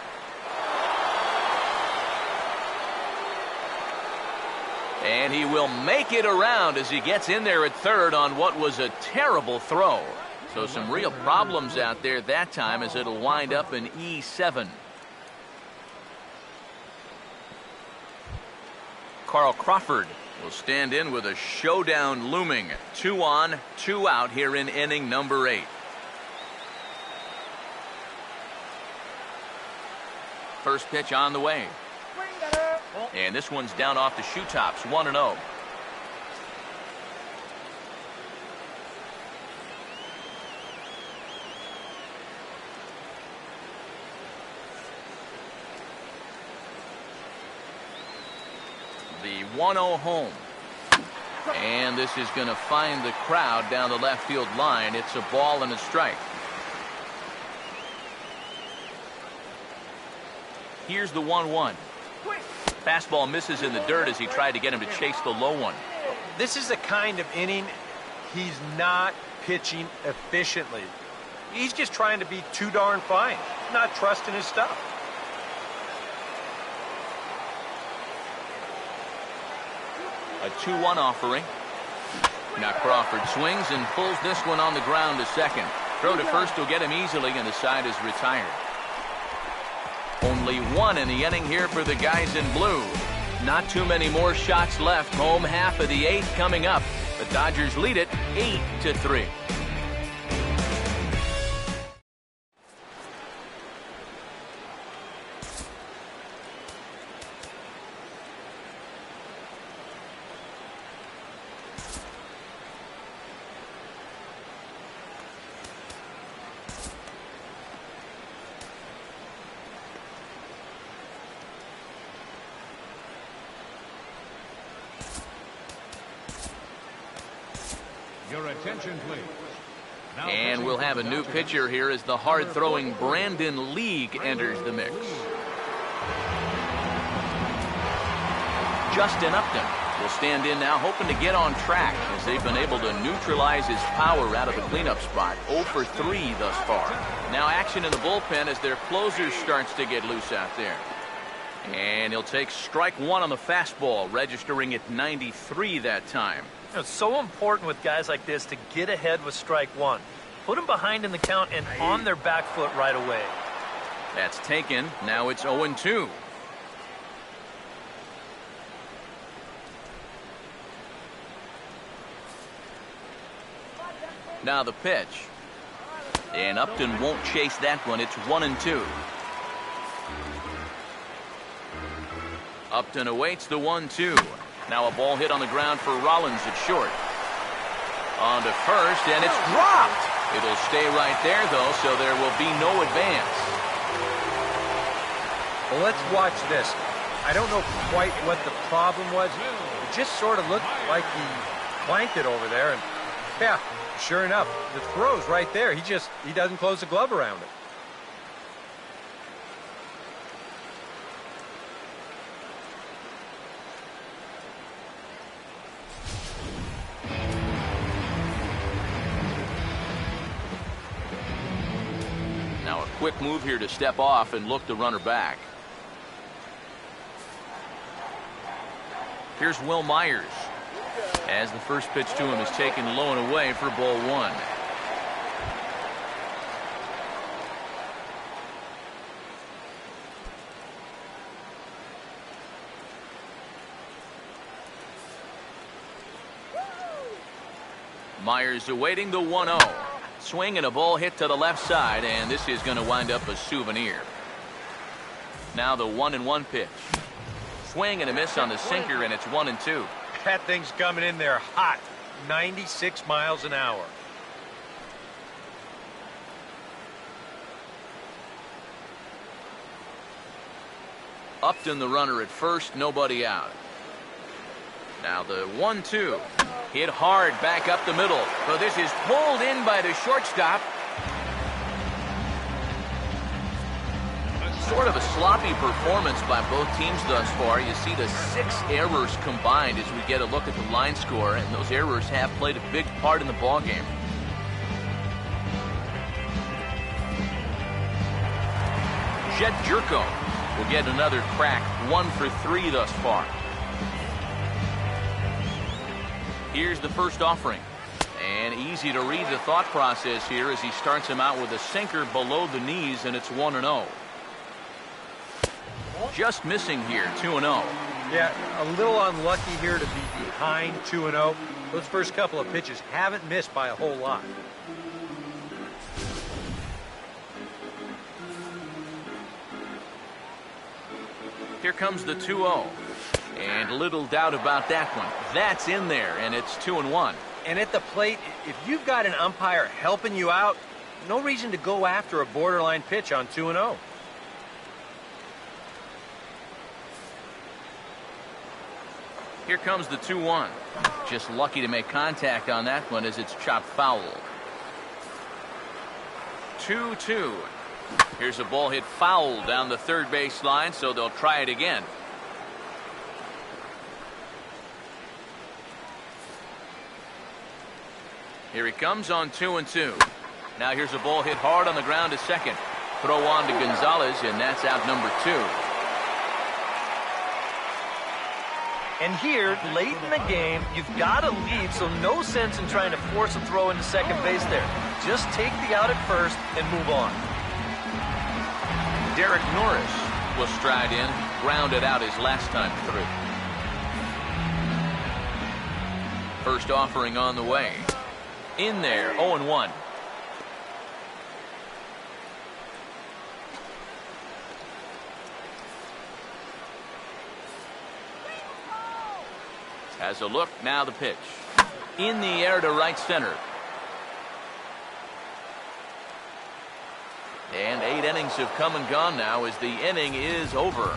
S1: And he will make it around as he gets in there at third on what was a terrible throw. So some real problems out there that time as it'll wind up in E7. Carl Crawford will stand in with a showdown looming. 2 on, 2 out here in inning number 8. First pitch on the way. And this one's down off the shoe tops, 1-0. The 1-0 home. And this is going to find the crowd down the left field line. It's a ball and a strike. Here's the 1-1. Fastball misses in the dirt as he tried to get him to chase the low one.
S2: This is the kind of inning he's not pitching efficiently. He's just trying to be too darn fine, not trusting his stuff.
S1: A 2-1 offering. Now Crawford swings and pulls this one on the ground to second. Throw to first will get him easily, and the side is retired. Only 1 in the inning here for the guys in blue. Not too many more shots left. Home half of the 8th coming up. The Dodgers lead it 8-3.
S3: Your attention, please. Now
S1: And we'll have a new pitcher here as the hard-throwing Brandon League enters the mix. Justin Upton will stand in now, hoping to get on track as they've been able to neutralize his power out of the cleanup spot. 0 for 3 thus far. Now action in the bullpen as their closer starts to get loose out there. And he'll take strike 1 on the fastball, registering at 93 that time.
S4: It's so important with guys like this to get ahead with strike 1. Put them behind in the count and on their back foot right away.
S1: That's taken. Now it's 0-2. Now the pitch. And Upton won't chase that one. It's 1-2. Upton awaits the 1-2. Now a ball hit on the ground for Rollins at short. On to first, and it's dropped. It'll stay right there, though, so there will be no advance.
S2: Well, let's watch this. I don't know quite what the problem was. It just sort of looked like he blanked it over there. And yeah, sure enough, the throw's right there. He doesn't close the glove around it.
S1: Now a quick move here to step off and look the runner back. Here's Will Myers. As the first pitch to him is taken low and away for ball one. Myers awaiting the 1-0. Swing and a ball hit to the left side, and this is going to wind up a souvenir. Now the 1-1 pitch. Swing and a miss on the sinker, and it's 1-2.
S2: That thing's coming in there hot. 96 miles an hour.
S1: Upton the runner at first, nobody out. Now the 1-2. Hit hard back up the middle. So this is pulled in by the shortstop. Sort of a sloppy performance by both teams thus far. You see the 6 errors combined as we get a look at the line score, and those errors have played a big part in the ballgame. Jed Jerko will get another crack, 1 for 3 thus far. Here's the first offering. And easy to read the thought process here as he starts him out with a sinker below the knees, and it's 1-0. Just missing here, 2-0.
S2: Yeah, a little unlucky here to be behind 2-0. Those first couple of pitches haven't missed by a whole lot.
S1: Here comes the 2-0. And little doubt about that one. That's in there, and it's 2-1.
S2: And at the plate, if you've got an umpire helping you out, no reason to go after a borderline pitch on 2-0.
S1: Here comes the 2-1. Just lucky to make contact on that one as it's chopped foul. 2-2. Here's a ball hit foul down the third base line, so they'll try it again. Here he comes on 2-2. Now here's a ball hit hard on the ground to second. Throw on to Gonzalez, and that's out number 2.
S4: And here, late in the game, you've got to lead, so no sense in trying to force a throw into second base there. Just take the out at first and move on.
S1: Derek Norris will stride in, grounded out his last time through. First offering on the way. In there, 0-1. Has a look, now the pitch. In the air to right center. And 8 innings have come and gone now as the inning is over.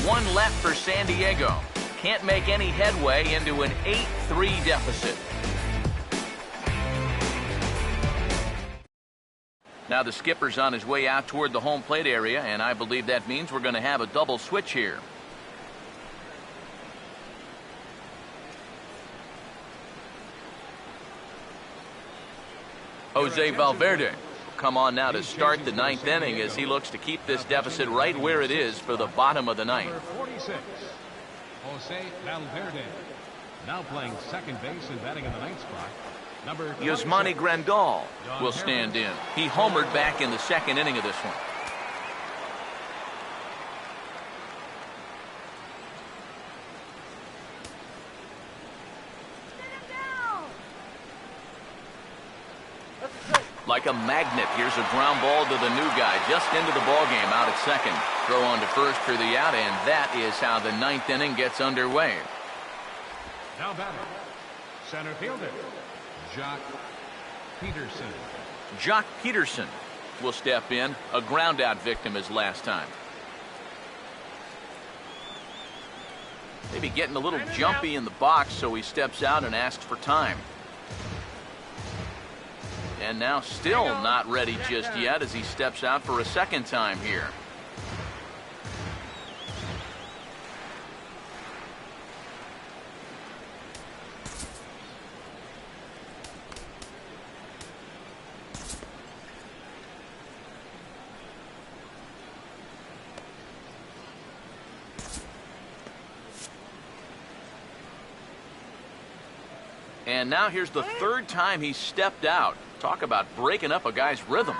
S1: 1 left for San Diego. Can't make any headway into an 8-3 deficit. Now the skipper's on his way out toward the home plate area, and I believe that means we're going to have a double switch here. Jose Valverde will come on now to start the 9th inning as he looks to keep this deficit right where it is for the bottom of the 9th.
S3: Number 46, Jose Valverde. Now playing second base and batting in the 9th spot. Number
S1: Yasmani Grandal will stand in. He homered back in the 2nd inning of this one. Like a magnet, here's a ground ball to the new guy just into the ballgame out at second. Throw on to first for the out, and that is how the 9th inning gets underway.
S3: Now batting, center fielder, Jock Peterson.
S1: Jock Peterson will step in, a ground out victim as last time. Maybe getting a little jumpy in the box, so he steps out and asks for time. And now still not ready just yet as he steps out for a second time here. And now here's the third time he stepped out. Talk about breaking up a guy's rhythm.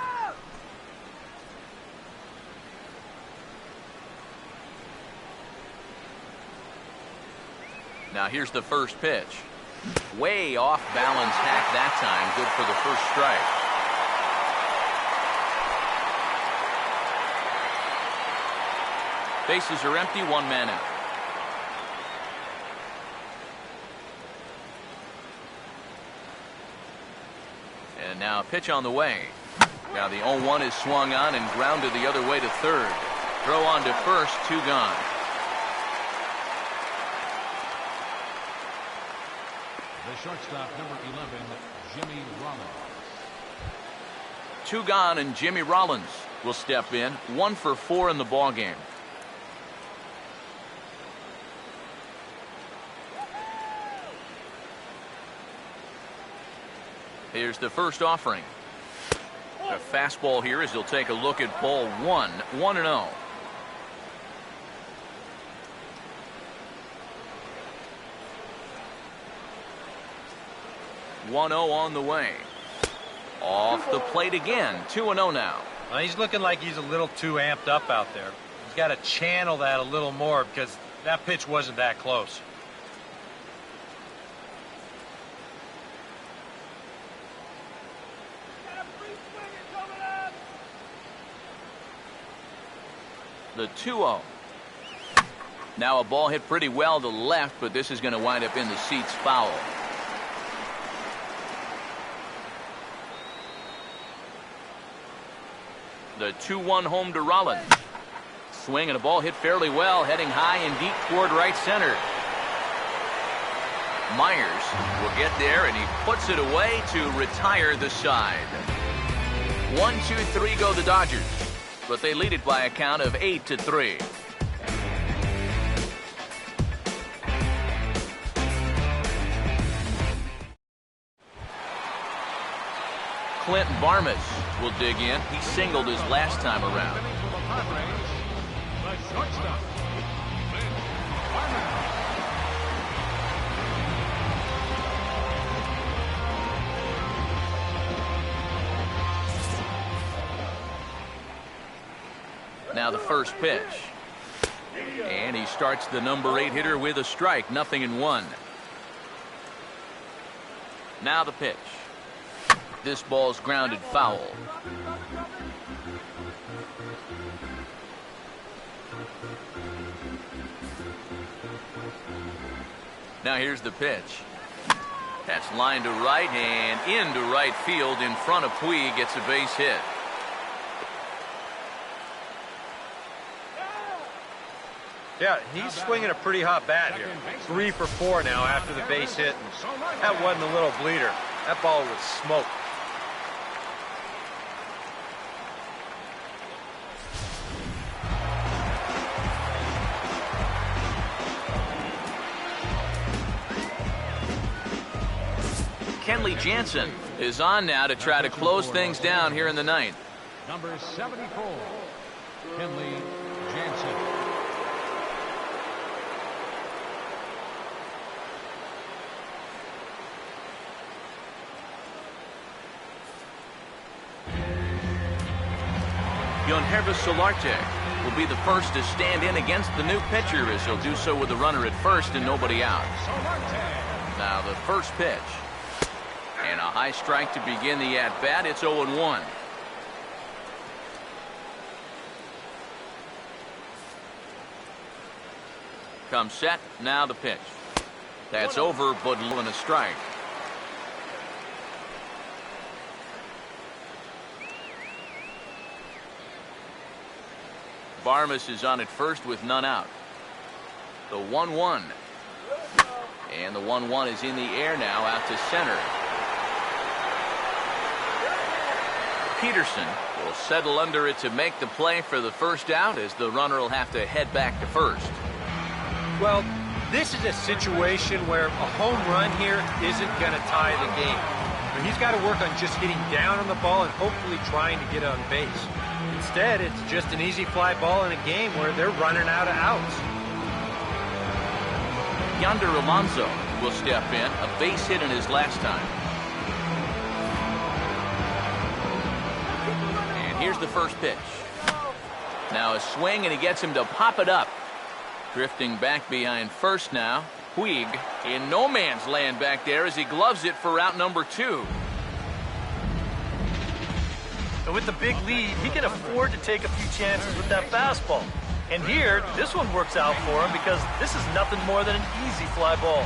S1: Now here's the first pitch. Way off balance hack that time. Good for the first strike. Bases are empty, one man out. And now a pitch on the way. Now the 0-1 is swung on and grounded the other way to third. Throw on to first, 2 gone.
S3: The shortstop, number 11, Jimmy Rollins.
S1: 2 gone, and Jimmy Rollins will step in. 1 for 4 in the ball game. Here's the first offering. A fastball here as he'll take a look at ball 1. 1-0. On the way. Off the plate again. 2-0 now.
S2: Well, he's looking like he's a little too amped up out there. He's got to channel that a little more because that pitch wasn't that close.
S1: The 2-0. Now a ball hit pretty well to left, but this is going to wind up in the seats foul. The 2-1 home to Rollins. Swing and a ball hit fairly well, heading high and deep toward right center. Myers will get there, and he puts it away to retire the side. 1-2-3 go the Dodgers, but they lead it by a count of 8-3. Clint Barmes will dig in. He singled his last time around.
S3: The shortstop, Clint Barmes.
S1: Now the first pitch. And he starts the number 8 hitter with a strike. 0-1. Now the pitch. This ball's grounded foul. Now here's the pitch. That's lined to right and into right field in front of Puig. Gets a base hit.
S2: Yeah, he's swinging a pretty hot bat here. 3 for 4 now after the base hit. And that wasn't a little bleeder. That ball was smoke.
S1: Kenley Jansen is on now to try to close things down here in the ninth.
S3: Number 74, Kenley Jansen.
S1: Yangervis Solarte will be the first to stand in against the new pitcher, as he'll do so with a runner at first and nobody out. Now the first pitch. And a high strike to begin the at-bat. It's 0-1. Comes set. Now the pitch. That's over, but low and a strike. Barmes is on at first with none out. The 1-1. And the 1-1 is in the air now out to center. Peterson will settle under it to make the play for the first out, as the runner will have to head back to first.
S2: Well, this is a situation where a home run here isn't going to tie the game. But he's got to work on just hitting down on the ball and hopefully trying to get on base. Instead, it's just an easy fly ball in a game where they're running out of outs.
S1: Yonder Alonso will step in. A base hit in his last time. And here's the first pitch. Now a swing, and he gets him to pop it up. Drifting back behind first now. Puig in no man's land back there as he gloves it for out number 2.
S4: And with the big lead, he can afford to take a few chances with that fastball. And here, this one works out for him because this is nothing more than an easy fly ball.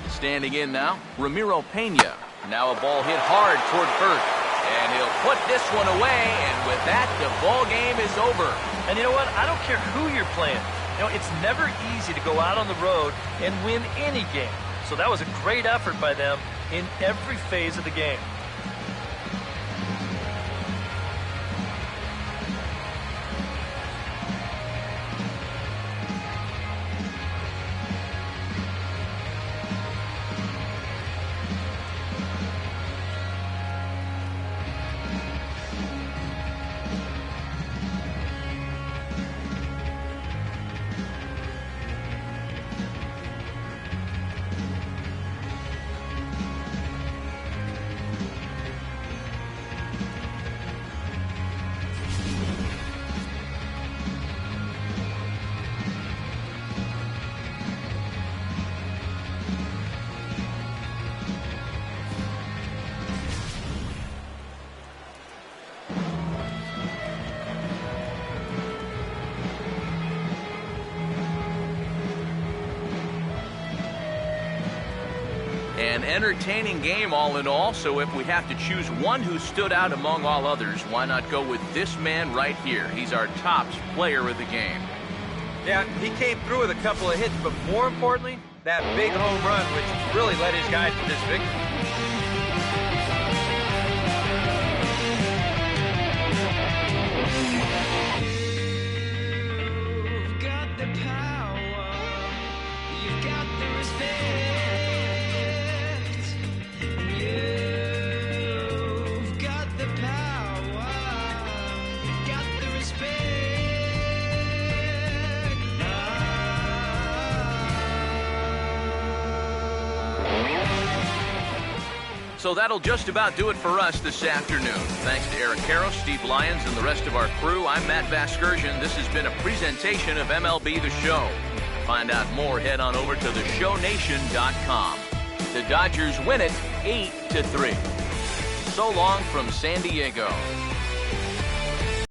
S1: Standing in now, Ramiro Pena. Now a ball hit hard toward first. And he'll put this one away, and with that, the ball game is over.
S4: And you know what? I don't care who you're playing. You know, it's never easy to go out on the road and win any game. So that was a great effort by them in every phase of the game.
S1: An entertaining game all in all, so if we have to choose one who stood out among all others, why not go with this man right here? He's our top player of the game.
S2: Yeah, he came through with a couple of hits, but more importantly, that big home run, which really led his guys to this victory.
S6: You've got the power, you've got the respect. You've got the power, you've got the respect.
S1: So that'll just about do it for us this afternoon. Thanks to Eric Karros, Steve Lyons, and the rest of our crew. I'm Matt Vasgersian. This has been a presentation of MLB The Show. To find out more, head on over to theshownation.com. The Dodgers win it 8-3. So long from San Diego.